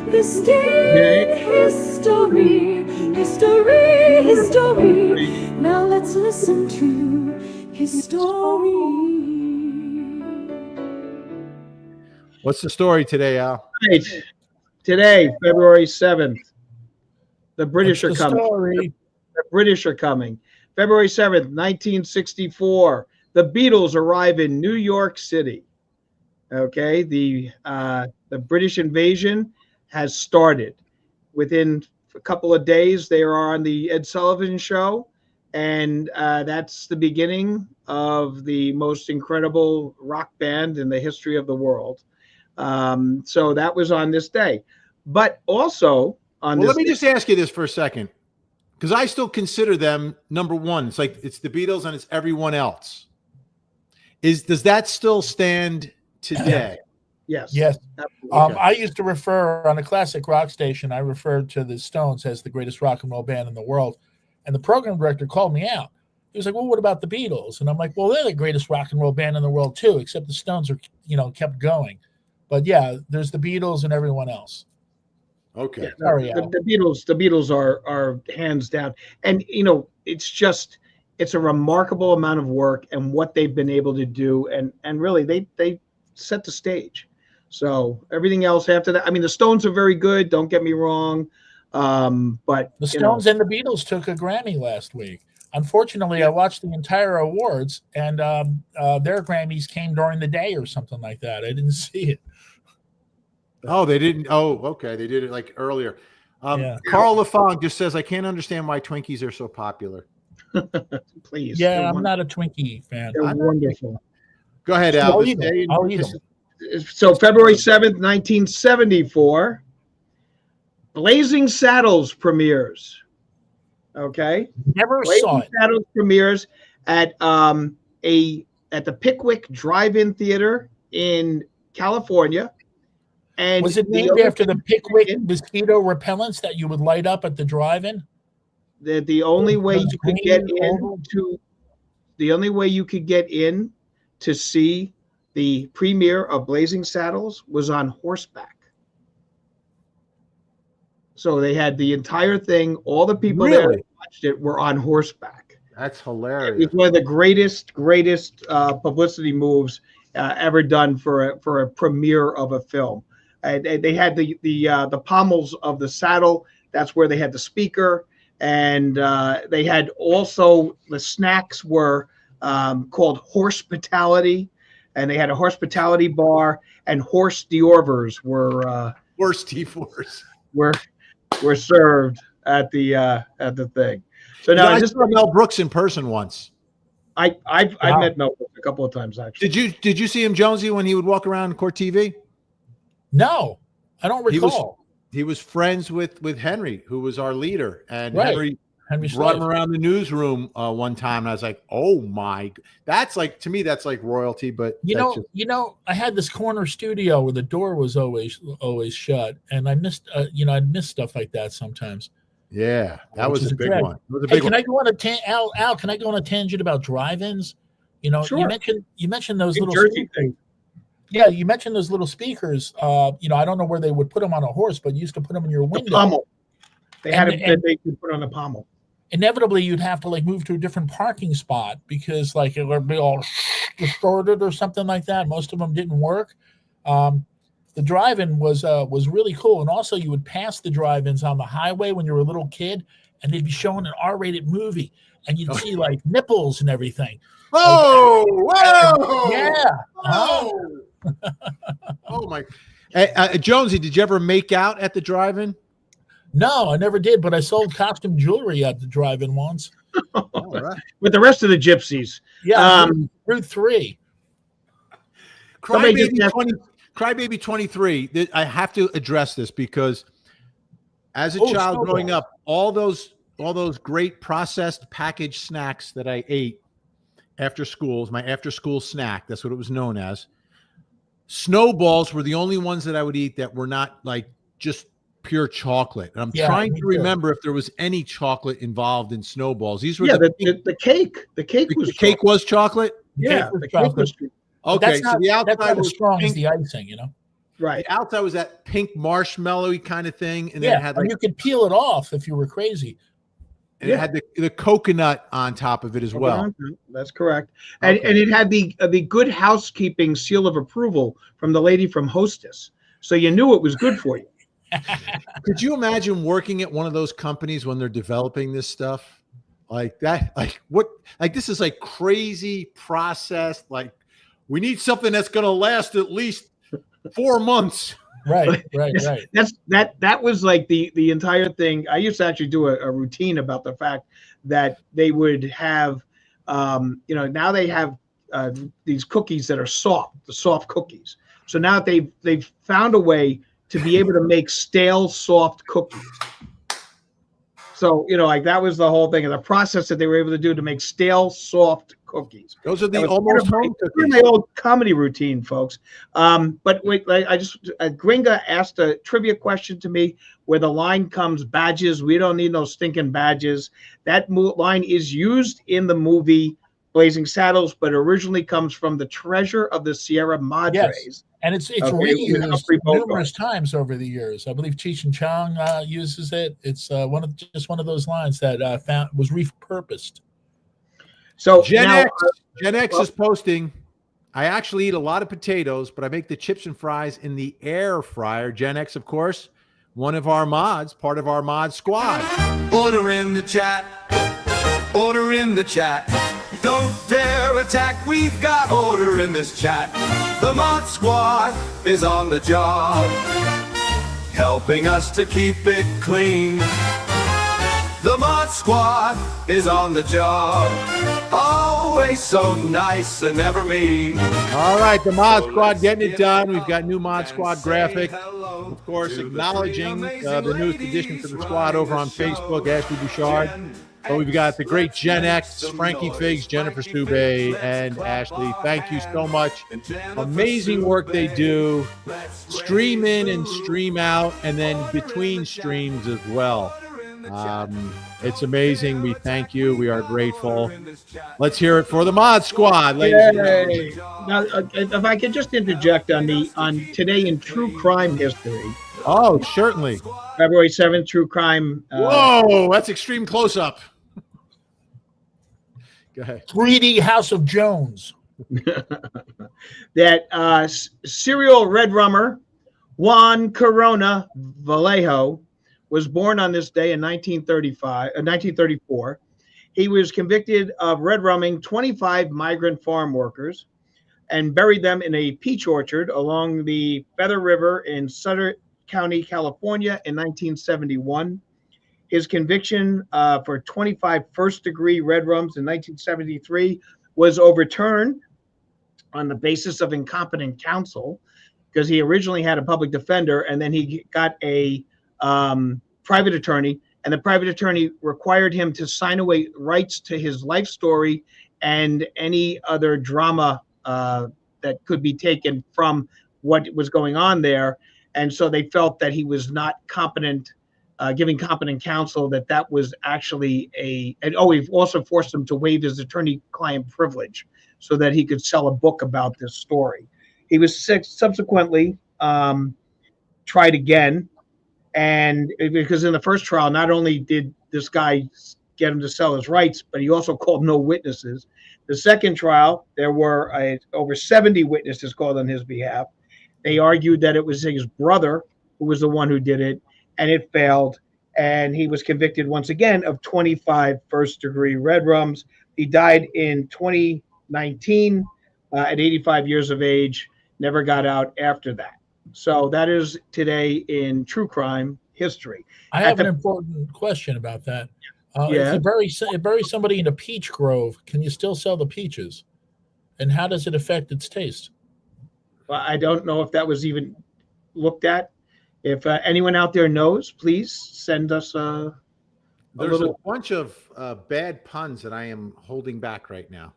This day in history. History, history. Now let's listen to his story. What's the story today, Al? Right. Today, February 7th, the British are What's the coming. story? The British are coming. February 7th, 1964, the Beatles arrive in New York City. Okay, the British invasion has started. Within a couple of days, they are on the Ed Sullivan Show, and that's the beginning of the most incredible rock band in the history of the world. So that was on this day. But also on Well, this let me just ask you this for a second, because I still consider them number one. It's like it's the Beatles and it's everyone else. Does that still stand today? Yes. Yes. Absolutely. I used to refer on a classic rock station. I referred to the Stones as the greatest rock and roll band in the world, and the program director called me out. He was like, "Well, what about the Beatles?" And I'm like, "Well, they're the greatest rock and roll band in the world too, except the Stones are, kept going." But yeah, there's the Beatles and everyone else. Okay. Sorry, the, Al. the Beatles are hands down, and it's a remarkable amount of work and what they've been able to do, and really they set the stage. So everything else after that, I mean, the Stones are very good. Don't get me wrong, but The Stones and the Beatles took a Grammy last week. Unfortunately, I watched the entire awards, and their Grammys came during the day or something like that. I didn't see it. Oh, they didn't. Oh, okay. They did it like earlier. Yeah. Carl LaFong just says, I can't understand why Twinkies are so popular. please. Yeah, I'm not a Twinkie fan. They're wonderful. Go ahead, Al. I'll This eat them. day- I'll eat them. So February 7th, 1974, Blazing Saddles premieres. Okay. Never Blazing saw it. Saddles premieres at the Pickwick Drive-In Theater in California. And Was it named after the Pickwick mosquito repellents that you would light up at the drive-in? the only way Those you could green get oval- in to see the premiere of Blazing Saddles was on horseback. So they had the entire thing. All the people there Really? that watched it were on horseback. That's It hilarious. was one of the greatest publicity moves ever done for a premiere of a film. And they had the pommels of the saddle. That's where they had the speaker, and they had also the snacks were called Horsepitality, and they had a Horsepitality bar, and horse d'oeuvres were Worst T4s. were served at the thing. So Now, now I this saw Mel Brooks in person once. I've Wow. met Mel a couple of times actually. Did you see him, Jonesy, when he would walk around Court TV? No, I don't He was- recall. He was friends with Henry, who was our leader, and Right. Henry brought him around the newsroom one time, and I was like, "Oh my!" That's like, to me, that's like royalty. But that's just- I had this corner studio where the door was always shut, and I missed, I'd miss stuff like that sometimes. yeah, that Which was is a a big drag. one. It was a Hey, big can one. I go on a Al? Can I go on a tangent about drive-ins? Sure. You mentioned those New little Jersey speakers. thing. Yeah, you mentioned those little speakers. I don't know where they would put them on a horse, but you used to put them in your The window. pommel. They had And- it. They could put on the pommel. Inevitably, you'd have to like move to a different parking spot because like it would be all distorted or something like that. Most of them didn't work. The drive-in was really cool, and also you would pass the drive-ins on the highway when you were a little kid, and they'd be showing an R-rated movie, and you'd see like nipples and everything. Whoa! Whoa! Yeah. Oh, oh my! Jonesy, did you ever make out at the drive-in? No, I never did, but I sold costume jewelry at the drive-in once. All right. With the rest of the gypsies. Yeah, Route 3. Somebody Crybaby just 20, Crybaby 23. I have to address this because as a Oh, child snowball. growing up, all those great processed packaged snacks that I ate after school, my after school snack, that's what it was known as. Snowballs were the only ones that I would eat that were not like just pure chocolate. And I'm Yeah, trying me to too. remember if there was any chocolate involved in snowballs. These were Yeah, the the cake. The cake was the cake was chocolate. Yeah, Cake was the cake chocolate. was. But Okay, that's so not, the that's outside not as was strong as pink. the icing, Right. The outside was that pink marshmallowy kind of thing, and then Yeah, it had and like, you could peel it off if you were crazy. and it had the coconut on top of it as well. That's correct. And Okay. and it had the good housekeeping seal of approval from the lady from Hostess. So you knew it was good for you. Could you imagine working at one of those companies when they're developing this stuff like that? Like what? Like this is like crazy process. Like we need something that's going to last at least 4 months. Right. That was like the entire thing. I used to actually do a routine about the fact that they would have, now they have these cookies that are soft, the soft cookies. So now they've found a way to be able to make stale, soft cookies. So, like that was the whole thing, and the process that they were able to do to make stale, soft cookies. Those are the almost home cookies. My old comedy routine, folks. But wait, Gringa asked a trivia question to me where the line comes, badges. We don't need no stinking badges. That line is used in the movie Blazing Saddles, but originally comes from the Treasure of the Sierra Madres. Yes. And it's reused numerous times over the years. I believe Cheech and Chong uses it. It's one of those lines that was repurposed. So Gen X is posting. I actually eat a lot of potatoes, but I make the chips and fries in the air fryer. Gen X, of course, one of our mods, part of our mod squad. Order in the chat. Order in the chat. Don't dare attack, we've got order in this chat. The mod squad is on the job, helping us to keep it clean. The mod squad is on the job, always so nice and never mean. All right, the mod squad getting it done. We've got new mod squad graphic. Of course, acknowledging the newest addition to the squad over on Facebook, Ashley Bouchard. But we've got the great Gen X, Frankie Figs, Jennifer Stube, and Ashley. Thank you so much. Amazing work they do. Stream in and stream out, and then between streams as well. It's amazing. We thank you. We are grateful. Let's hear it for the mod squad, ladies and gentlemen. Now, if I could just interject on today in true crime history. Oh, certainly. February 7th, true crime. Whoa, that's extreme close-up. Go ahead. 3D House of Jones. That serial red rummer Juan Corona Vallejo was born on this day in 1934. He was convicted of red rumming 25 migrant farm workers and buried them in a peach orchard along the Feather River in Sutter County, California in 1971. His conviction for 25 first-degree red rums in 1973 was overturned on the basis of incompetent counsel because he originally had a public defender and then he got a private attorney, and the private attorney required him to sign away rights to his life story and any other drama that could be taken from what was going on there. And so they felt that he was not competent, giving competent counsel, that was actually we've also forced him to waive his attorney-client privilege so that he could sell a book about this story. He was subsequently tried again, and because in the first trial, not only did this guy get him to sell his rights, but he also called no witnesses. The second trial, there were over 70 witnesses called on his behalf. They argued that it was his brother who was the one who did it, and it failed. And he was convicted once again of 25 first-degree red rums. He died in 2019 at 85 years of age, never got out after that. So that is today in true crime history. I have an important question about that. Yeah. If you bury somebody in a peach grove, can you still sell the peaches? And how does it affect its taste? I don't know if that was even looked at. If anyone out there knows, please send us a bunch of bad puns that I am holding back right now.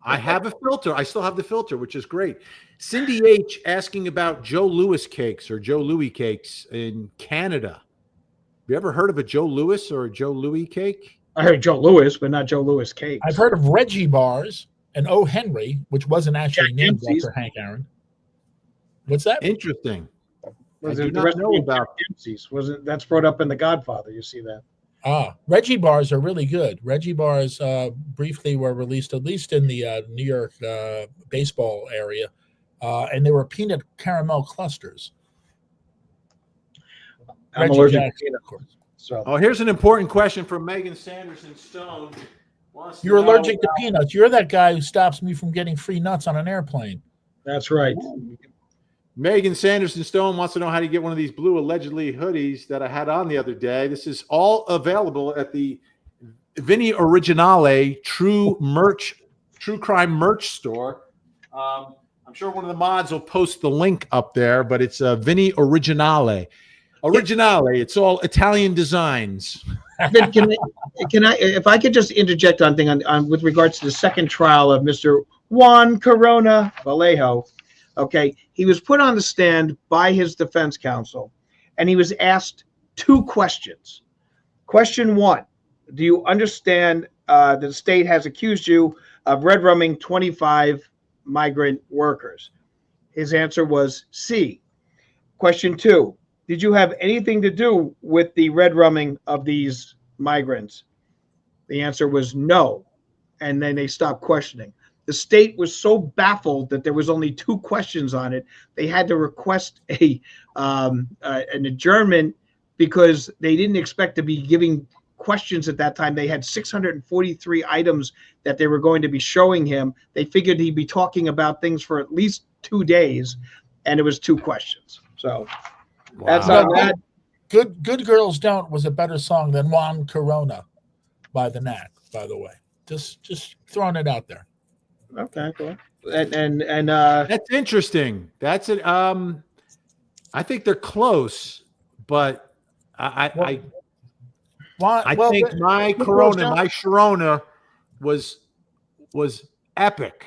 I have a filter. I still have the filter, which is great. Cindy H. asking about Joe Louis cakes or Joe Louis cakes in Canada. Have you ever heard of a Joe Louis or a Joe Louis cake? I heard Joe Louis, but not Joe Louis cake. I've heard of Reggie bars and O. Henry, which wasn't actually named Dempsey's. after Hank Aaron. What's that? Interesting. Was I it do the not rest know of the about. gypsies? Wasn't that's brought up in The Godfather? You see that? Reggie bars are really good. Reggie bars briefly were released, at least in the New York baseball area, and they were peanut caramel clusters. I'm Reggie allergic Jackson, to peanut, of course. so Oh, here's an important question from Megan Sanderson Stone. Wants to You're know allergic to about- peanuts. You're that guy who stops me from getting free nuts on an airplane. that's right. Megan Sanderson Stone wants to know how to get one of these blue allegedly hoodies that I had on the other day. This is all available at the Vinnie Originale True Crime merch store. I'm sure one of the mods will post the link up there, but it's Vinnie Originale. It's all Italian designs. Can I, if I could just interject on thing on with regards to the second trial of Mr. Juan Corona Vallejo. Okay, he was put on the stand by his defense counsel, and he was asked two questions. Question one: do you understand that the state has accused you of red rumming 25 migrant workers? His answer was C. Question two: did you have anything to do with the red rumming of these migrants? The answer was no. And then they stopped questioning. The state was so baffled that there was only two questions on it. They had to request an adjournment because they didn't expect to be giving questions at that time. They had 643 items that they were going to be showing him. They figured he'd be talking about things for at least 2 days, and it was two questions. So that's Wow. on that. Good Girls Don't was a better song than Juan Corona by the Knack, by the way. Just throwing it out there. Okay, cool. And That's interesting. That's it. I think they're close, but I think my Corona, my Sharona was epic.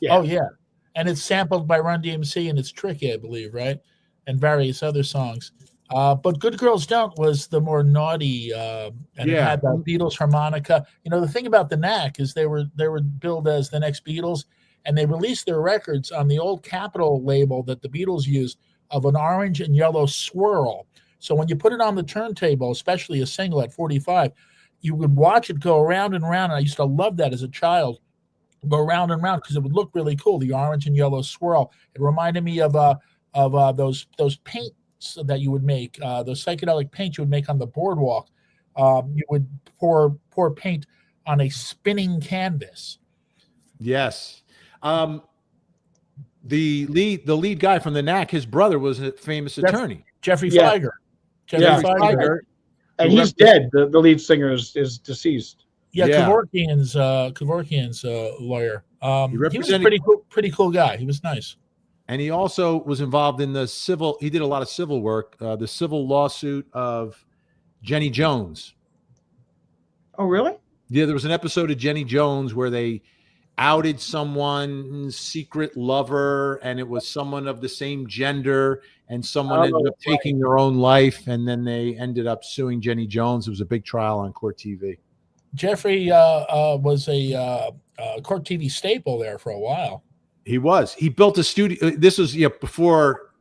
yeah. Oh yeah, and it's sampled by Run DMC and it's Tricky, I believe, right, and various other songs. But Good Girls Don't was the more naughty, and it had the Beatles harmonica. You know, the thing about the Knack is they were billed as the next Beatles, and they released their records on the old Capitol label that the Beatles used of an orange and yellow swirl. So when you put it on the turntable, especially a single at 45, you would watch it go around and around. And I used to love that as a child, go around and around because it would look really cool. The orange and yellow swirl. It reminded me of those paint that you would make, those psychedelic paint you would make on the boardwalk. You would pour paint on a spinning canvas. Yes. The lead guy from the Knack, his brother was a famous attorney. Jeffrey Yeah. Feiger. Yeah. Feiger. And he's dead. The lead singer is deceased. Yeah, Yeah. Kevorkian's lawyer. He was a represented- pretty cool guy. He was nice. And he also was involved in the civil. He did a lot of civil work. The civil lawsuit of Jenny Jones. Oh, really? Yeah, there was an episode of Jenny Jones where they outed someone's secret lover, and it was someone of the same gender, and someone ended up taking their own life, and then they ended up suing Jenny Jones. It was a big trial on Court TV. Jeffrey was a Court TV staple there for a while. He was. He built a studio. This was before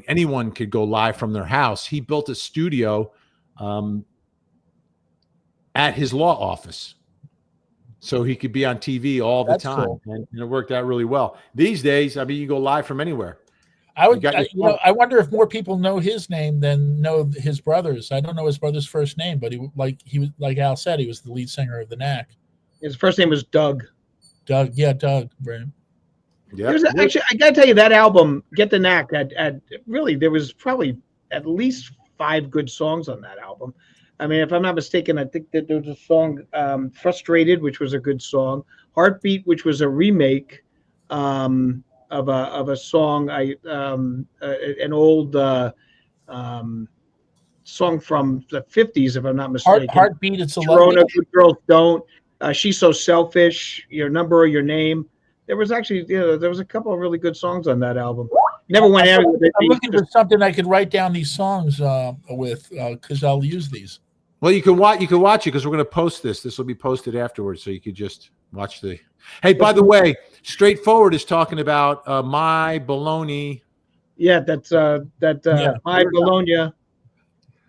anyone could go live from their house. He built a studio at his law office, so he could be on TV all the time, cool. and it worked out really well. These days, I mean, you go live from anywhere. I wonder if more people know his name than know his brother's. I don't know his brother's first name, but he was like Al said, he was the lead singer of the Knack. His first name was Doug. Doug, right. Yeah. Actually, I gotta tell you, that album, Get the Knack, had really, there was probably at least 5 good songs on that album. I mean, if I'm not mistaken, I think that there was a song, Frustrated, which was a good song. Heartbeat, which was a remake of a song, an old song from the 50s, if I'm not mistaken. Heartbeat, It's a Sharona, Love. Good Girls Don't. She's So Selfish, Your Number or Your Name. There was actually, there was a couple of really good songs on that album. Never went out with it. I'm looking for something I could write down these songs with, because I'll use these. Well, you can watch it because we're going to post this. This will be posted afterwards, so you could just watch the. Hey, by the way, Straightforward is talking about My Baloney Yeah, that's Yeah. My Bologna.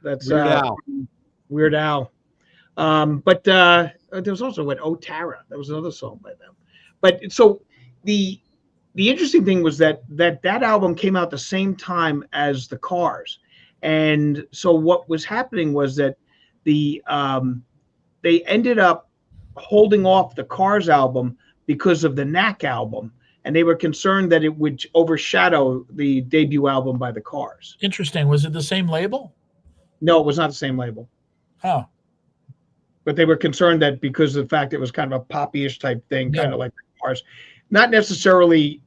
That's Weird Al. Weird Al. But there was also what O Tara. That was another song by them. But so the interesting thing was that album came out the same time as the Cars, and so what was happening was that the they ended up holding off the Cars album because of the Knack album, and they were concerned that it would overshadow the debut album by the Cars. Interesting. Was it the same label? No, it was not the same label. Huh. But they were concerned that because of the fact it was kind of a poppy-ish type thing, kind of like the Cars, not necessarily,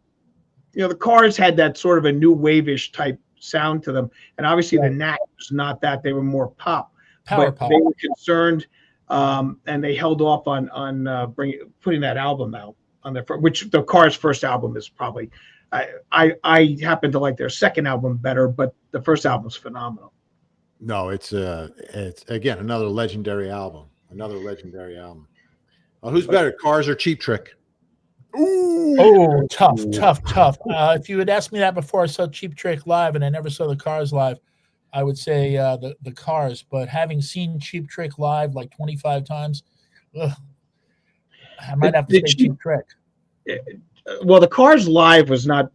the Cars had that sort of a new wave-ish type sound to them, and obviously the Knack was not that; they were more pop. Power But pop. they were concerned, and they held off on putting that album out on their which the Cars' first album is probably. I happen to like their second album better, but the first album's phenomenal. No, it's again another legendary album. Who's better, Cars or Cheap Trick? Ooh. Oh, tough. If you had asked me that before I saw Cheap Trick live and I never saw the Cars live, I would say the Cars. But having seen Cheap Trick live like 25 times, I might have to say Cheap Trick. Well, the Cars live was not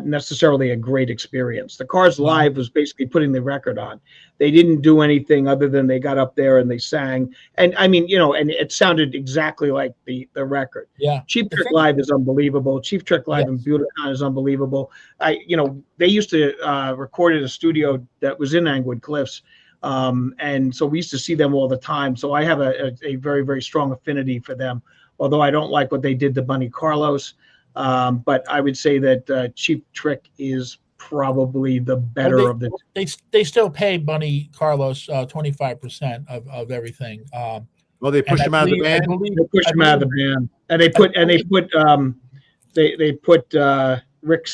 necessarily a great experience. The Cars live was basically putting the record on. They didn't do anything other than they got up there and they sang. And I mean, and it sounded exactly like the record. Yeah. Cheap Trick live is unbelievable. Cheap Trick live in Budokan is unbelievable. They used to record at a studio that was in Angwood Cliffs. And so we used to see them all the time. So I have a very, very strong affinity for them, although I don't like what they did to Bunny Carlos. But I would say that Cheap Trick is probably the better of the two. They still pay Bunny Carlos 25% of everything. Well, they pushed him out of the band. They pushed him out of the band, and they put Rick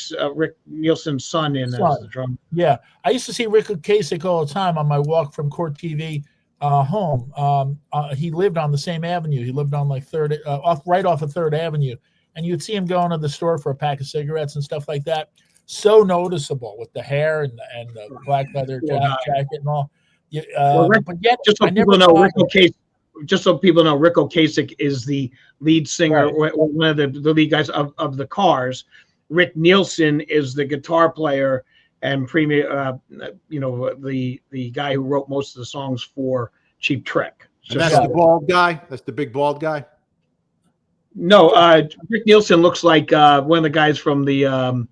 Nielsen's son in as the drummer. Yeah, I used to see Rick Ocasek all the time on my walk from Court TV home. He lived on the same avenue. He lived on like right off of 3rd Avenue. And you'd see him going to the store for a pack of cigarettes and stuff like that. So noticeable with the hair and the black leather jacket and all. But yet, just so people know, Rick Ocasek is the lead singer, or one of the lead guys of the Cars. Rick Nielsen is the guitar player and the guy who wrote most of the songs for Cheap Trick. And that's the bald guy. That's the big bald guy. No, Rick Nielsen looks like one of the guys from the old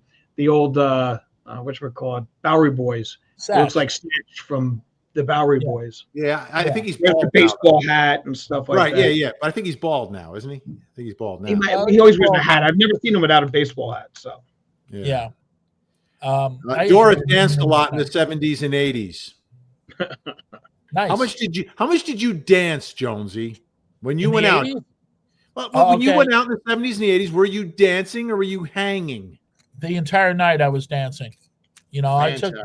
whatchamacallit, Bowery Boys. He looks like Snitch from the Bowery Boys. Yeah, I think he's bald. The baseball hat and stuff like that. Yeah. But I think he's bald now, isn't he? I think he's bald now. He always wears a hat. I've never seen him without a baseball hat. So yeah. Doris danced a lot in the 70s and 80s. Nice. How much did you dance, Jonesy, when you went out? When you went out in the 70s and the 80s, were you dancing or were you hanging? The entire night I was dancing. I took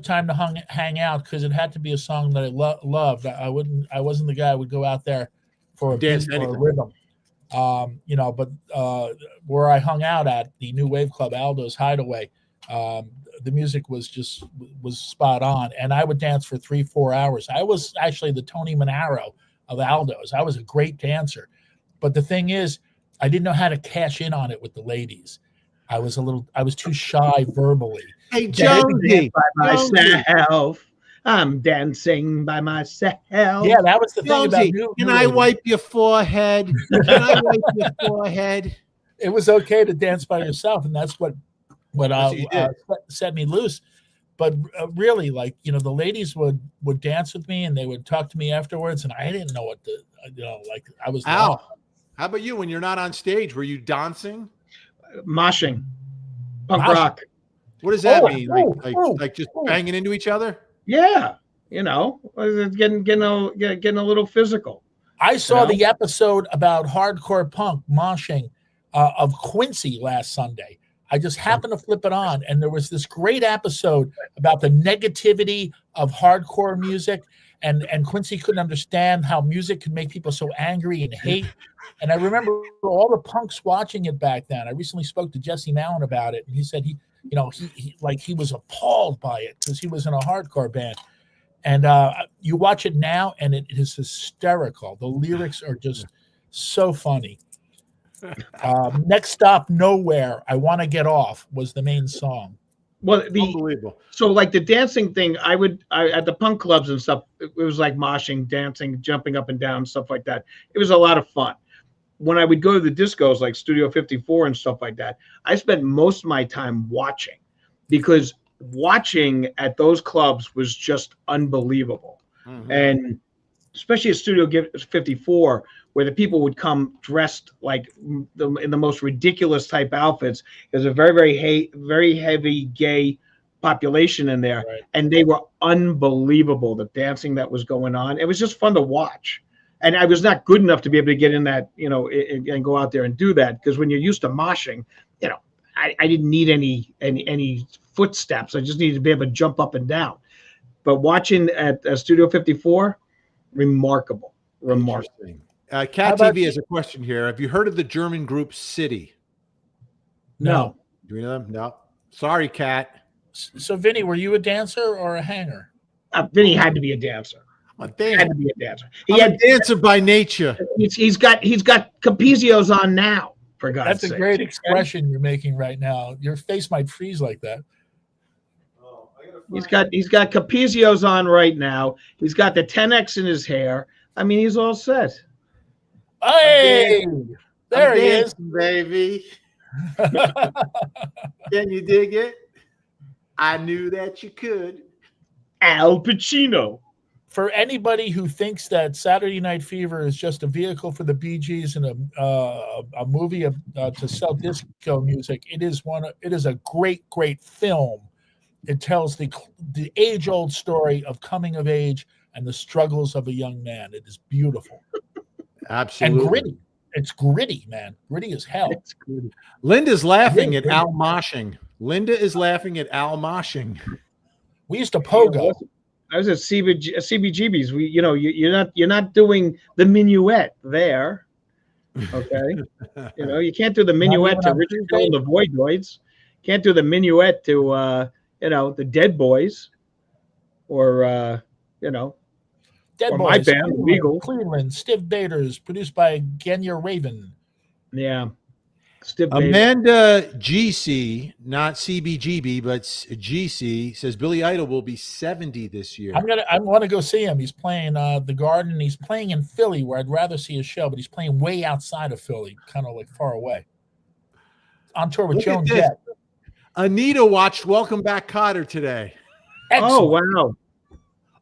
time to hang out because it had to be a song that I loved. I wasn't the guy who would go out there for a beat or a rhythm. But where I hung out at the New Wave Club, Aldo's Hideaway, the music was spot on, and I would dance for 3-4 hours. I was actually the Tony Manaro of Aldo's. I was a great dancer. But the thing is, I didn't know how to cash in on it with the ladies. I was too shy verbally. Hey, Jonesy, by myself. I'm dancing by myself. Yeah, that was the thing about Can I wipe your forehead? It was okay to dance by yourself, and that's what set me loose. But really, the ladies would dance with me, and they would talk to me afterwards, and I didn't know what to, I was. Al, how about you? When you're not on stage, were you dancing? Moshing, punk rock. What does that mean? Like just banging into each other? Yeah, getting a little physical. I saw the episode about hardcore punk moshing of Quincy last Sunday. I just happened to flip it on, and there was this great episode about the negativity of hardcore music, and Quincy couldn't understand how music could make people so angry and hate. And I remember all the punks watching it back then. I recently spoke to Jesse Mallon about it, and he said he was appalled by it because he was in a hardcore band. And you watch it now, and it is hysterical. The lyrics are just so funny. Next Stop Nowhere, I Want to Get Off was the main song. Well, Unbelievable. So like the dancing thing, I at the punk clubs and stuff, it was like moshing, dancing, jumping up and down, stuff like that. It was a lot of fun. When I would go to the discos like Studio 54 and stuff like that, I spent most of my time watching, because watching at those clubs was just unbelievable. And especially at Studio 54, where the people would come dressed like in the most ridiculous type outfits. There's a very heavy gay population in there, Right. and they were unbelievable. The dancing that was going on, it was just fun to watch. And I was not good enough to be able to get in that, and go out there and do that, because when you're used to moshing, I didn't need any footsteps. I just needed to be able to jump up and down. But watching at Studio 54, remarkable. Interesting. Cat TV has a question here. Have you heard of the German group City? No. Do you know them? No. Sorry, Cat. So, Vinny, were you a dancer or a hanger? Vinny had to be a dancer. I'm a Had dancer. to be a dancer. I'm a dancer by nature. He's got Capizios on now. For God's That's a sake. great expression you're making right now. Your face might freeze like that. He's got Capizios on right now. He's got the 10X in his hair. I mean, he's all set. Hey, there I'm he is. dancing, baby. Can you dig it? I knew that you could. Al Pacino. For anybody who thinks that Saturday Night Fever is just a vehicle for the Bee Gees and a movie to sell disco music, it is a great film. It tells the age-old story of coming of age and the struggles of a young man. It is beautiful. Absolutely. And gritty. It's gritty, man. Gritty as hell. Linda's laughing at Al moshing. Linda is laughing at Al moshing. We used to pogo. I was at CBGB's. You're not doing the minuet there. Okay. You can't do the minuet to Richard Cole and the Voidoids. Can't do the minuet to the Dead Boys, or Dead or Boys, my band, Legal. Cleveland, Stiff Baiters, produced by Genya Raven. Yeah. Stiff Baiters. Amanda GC, not CBGB, but GC, says Billy Idol will be 70 this year. I want to go see him. He's playing the Garden. He's playing in Philly, where I'd rather see a show, but he's playing way outside of Philly, kind of like far away. On tour with Look at Joan this. Jett. Anita watched Welcome Back, Kotter today. Excellent. Oh, wow.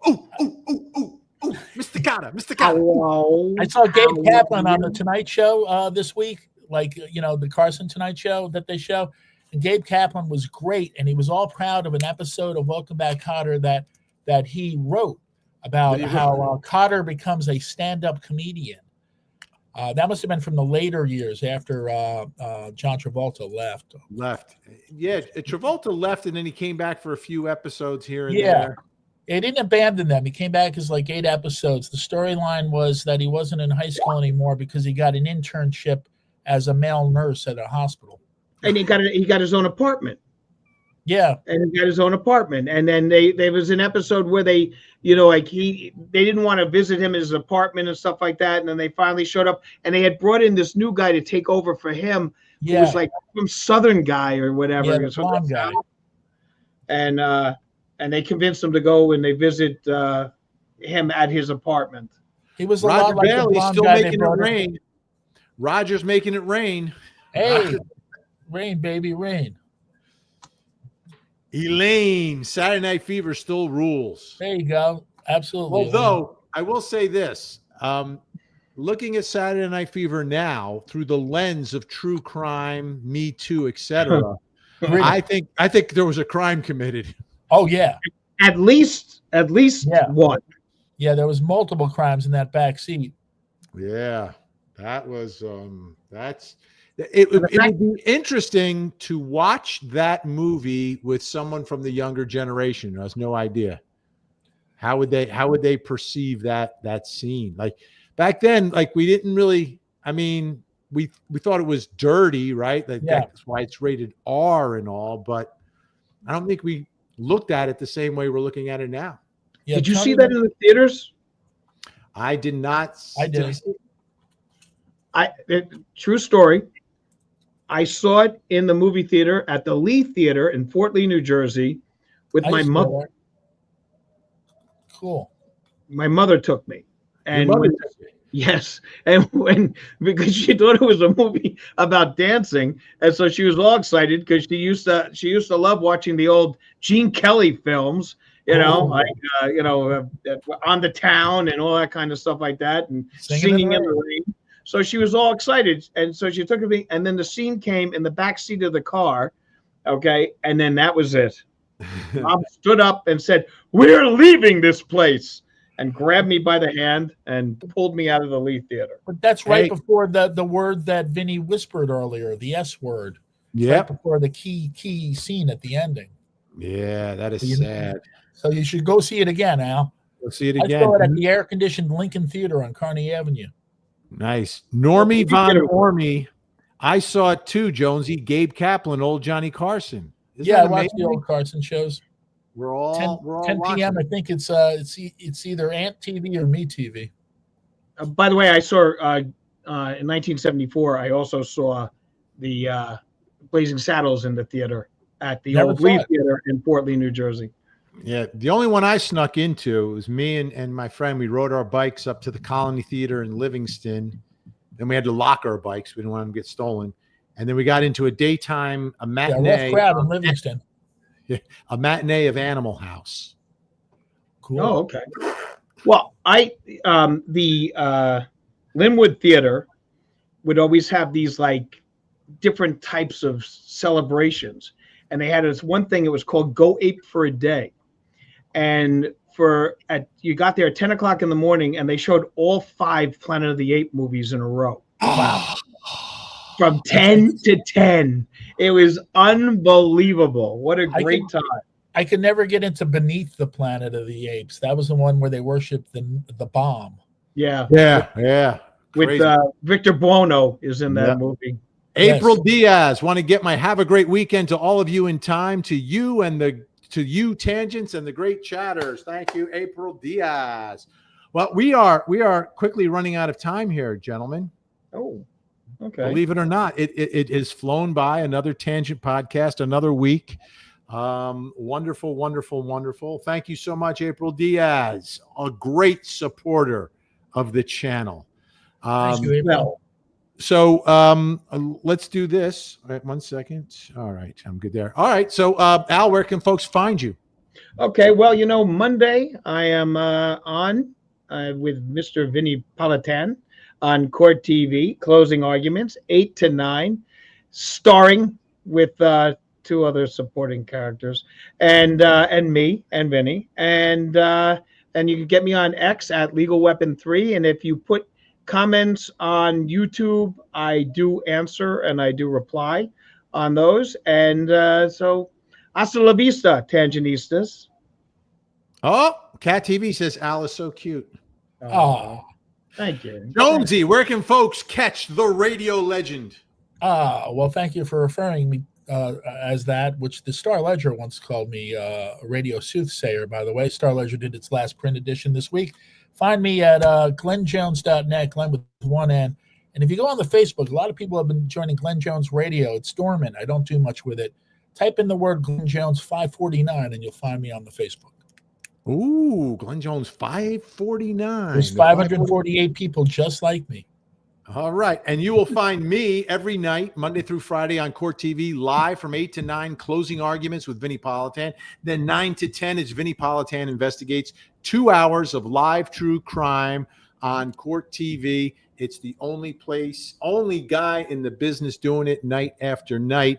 Oh, Mr. Kotter, Mr. Kotter. Hello. I saw Gabe Kaplan on the Tonight Show this week, the Carson Tonight Show that they show. And Gabe Kaplan was great, and he was all proud of an episode of Welcome Back, Kotter that he wrote about how Kotter becomes a stand-up comedian. That must have been from the later years after John Travolta left. Yeah, Travolta left, and then he came back for a few episodes here and there. He didn't abandon them. He came back as like 8 episodes. The storyline was that he wasn't in high school anymore because he got an internship as a male nurse at a hospital. And he got his own apartment. Yeah. And he got his own apartment. And then there was an episode where they didn't want to visit him at his apartment and stuff like that. And then they finally showed up, and they had brought in this new guy to take over for him. Who was like some Southern guy or whatever. Yeah, the blonde guy. And they convinced him to go and they visit him at his apartment. He was a Roger lot like the Bailey's blonde still guy they making it brought in. rain. Roger's making it rain. Hey, rain, baby, rain. Elaine, Saturday Night Fever still rules. There you go. Absolutely. Although I will say this, looking at Saturday Night Fever now through the lens of true crime, Me Too, etc., I think there was a crime committed. Oh yeah, at least one. Yeah, there was multiple crimes in that back seat. Yeah, that was it would be interesting to watch that movie with someone from the younger generation who has no idea. How would they perceive that scene? Like back then, like we didn't really, I mean, we thought it was dirty, right? Like that's why it's rated R and all, but I don't think we looked at it the same way we're looking at it now. Yeah, Did you tell see me that in the theaters? I did not. I did. True story. I saw it in the movie theater at the Lee Theater in Fort Lee, New Jersey, with I my used to go mother. there. Cool. My mother took me, and Your mother when- yes, and because she thought it was a movie about dancing, and so she was all excited because she used to love watching the old Gene Kelly films, like On the Town and all that kind of stuff like that, and singing in the rain. So she was all excited, and so she took me, and then the scene came in the back seat of the car, okay, and then that was it. Mom stood up and said, "We're leaving this place," and grabbed me by the hand and pulled me out of the Lee Theater. But that's right Hey. before the word that Vinnie whispered earlier, the S word. Yeah. Right before the key scene at the ending. Yeah, that is You- sad. So you should go see it again, Al. Let's see it I again. saw it at the air-conditioned Lincoln Theater on Kearney Avenue. Nice. Normie You Von get it. Ormy. I saw it too, Jonesy. Gabe Kaplan, old Johnny Carson. Isn't Yeah, I that watched the amazing? old Carson shows. We're all 10 watching. p.m. I think it's either Ant TV or Me TV. By the way, I saw in 1974. I also saw the Blazing Saddles in the theater at the Never old Lee saw it. Theater in Fort Lee, New Jersey. Yeah, the only one I snuck into was me and my friend. We rode our bikes up to the Colony Theater in Livingston. Then we had to lock our bikes. We didn't want them to get stolen. And then we got into a Yeah, matinee, rough crowd in Livingston. a matinee of Animal House. Cool. Oh, okay. Well, the Linwood Theater would always have these like different types of celebrations, and they had this one thing. It was called "Go Ape for a Day," and you got there at 10 o'clock in the morning, and they showed all 5 Planet of the Apes movies in a row. Wow. From 10 to 10. It was unbelievable. What a I great can- time. I could never get into Beneath the Planet of the Apes. That was the one where they worshipped the bomb. Yeah. Yeah. With Crazy. Victor Buono is in that Yeah. movie. April Yes. Diaz, want to get my have a great weekend to all of you in time, to you Tangents and the great chatters. Thank you, April Diaz. Well, we are quickly running out of time here, gentlemen. Oh, okay. Believe it or not, it has flown by. Another Tangent podcast, another week. Wonderful, wonderful, wonderful. Thank you so much, April Diaz, a great supporter of the channel. Thank you, April. Well, So let's do this. All right, 1 second. All right, I'm good there. All right, so Al, where can folks find you? okay. Well, Monday I am on with Mr. Vinnie Politan on Court TV, closing arguments, 8 to 9, starring with 2 other supporting characters, and me and Vinnie, and you can get me on X at Legal Weapon 3, and if you put comments on YouTube, I do answer and I do reply on those, and so hasta la vista, Tangentistas. Oh, Cat TV says Al is so cute. Oh, Thank you. Jonesy, where can folks catch the radio legend? well, thank you for referring me as that, which the Star Ledger once called me a radio soothsayer, by the way. Star Ledger did its last print edition this week. Find me at glennjones.net, Glenn with 1 N. And if you go on the Facebook, a lot of people have been joining Glenn Jones Radio. It's dormant. I don't do much with it. Type in the word Glenn Jones 549 and you'll find me on the Facebook. Ooh, Glenn Jones 549. There's 548 people just like me. All right. And you will find me every night, Monday through Friday on Court TV, live from 8 to 9, closing arguments with Vinnie Politan. Then 9 to 10 is Vinnie Politan Investigates. 2 hours of live true crime on Court TV. It's the only guy in the business doing it night after night.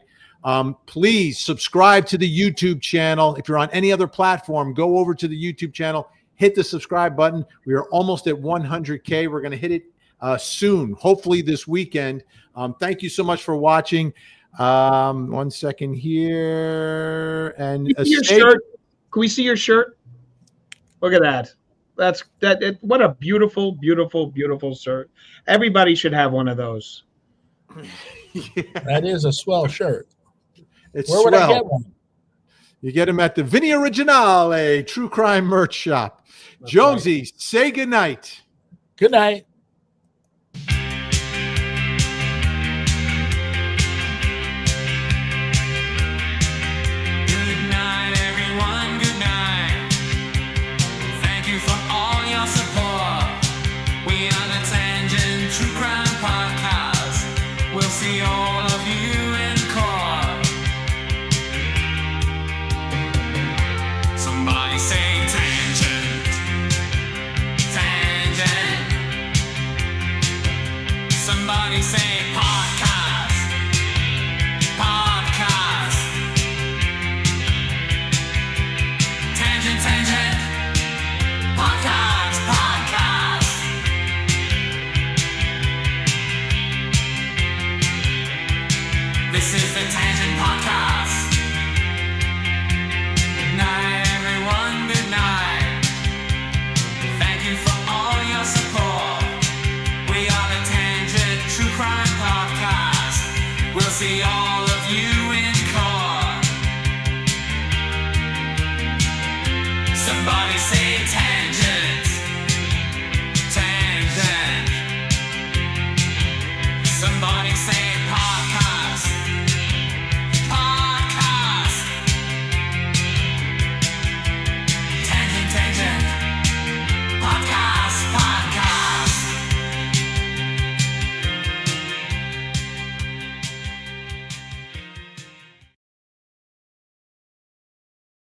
Please subscribe to the YouTube channel. If you're on any other platform, go over to the YouTube channel, hit the subscribe button. We are almost at 100K. We're going to hit it soon, hopefully this weekend. Thank you so much for watching. 1 second here. And Your shirt. Can we see your shirt? Look at that. What a beautiful, beautiful, beautiful shirt. Everybody should have one of those. Yeah, That is a swell shirt. it's Where would I swell. get one? You get them at the Vinnie Originale, true crime merch shop. That's Jonesy, say goodnight. Good night.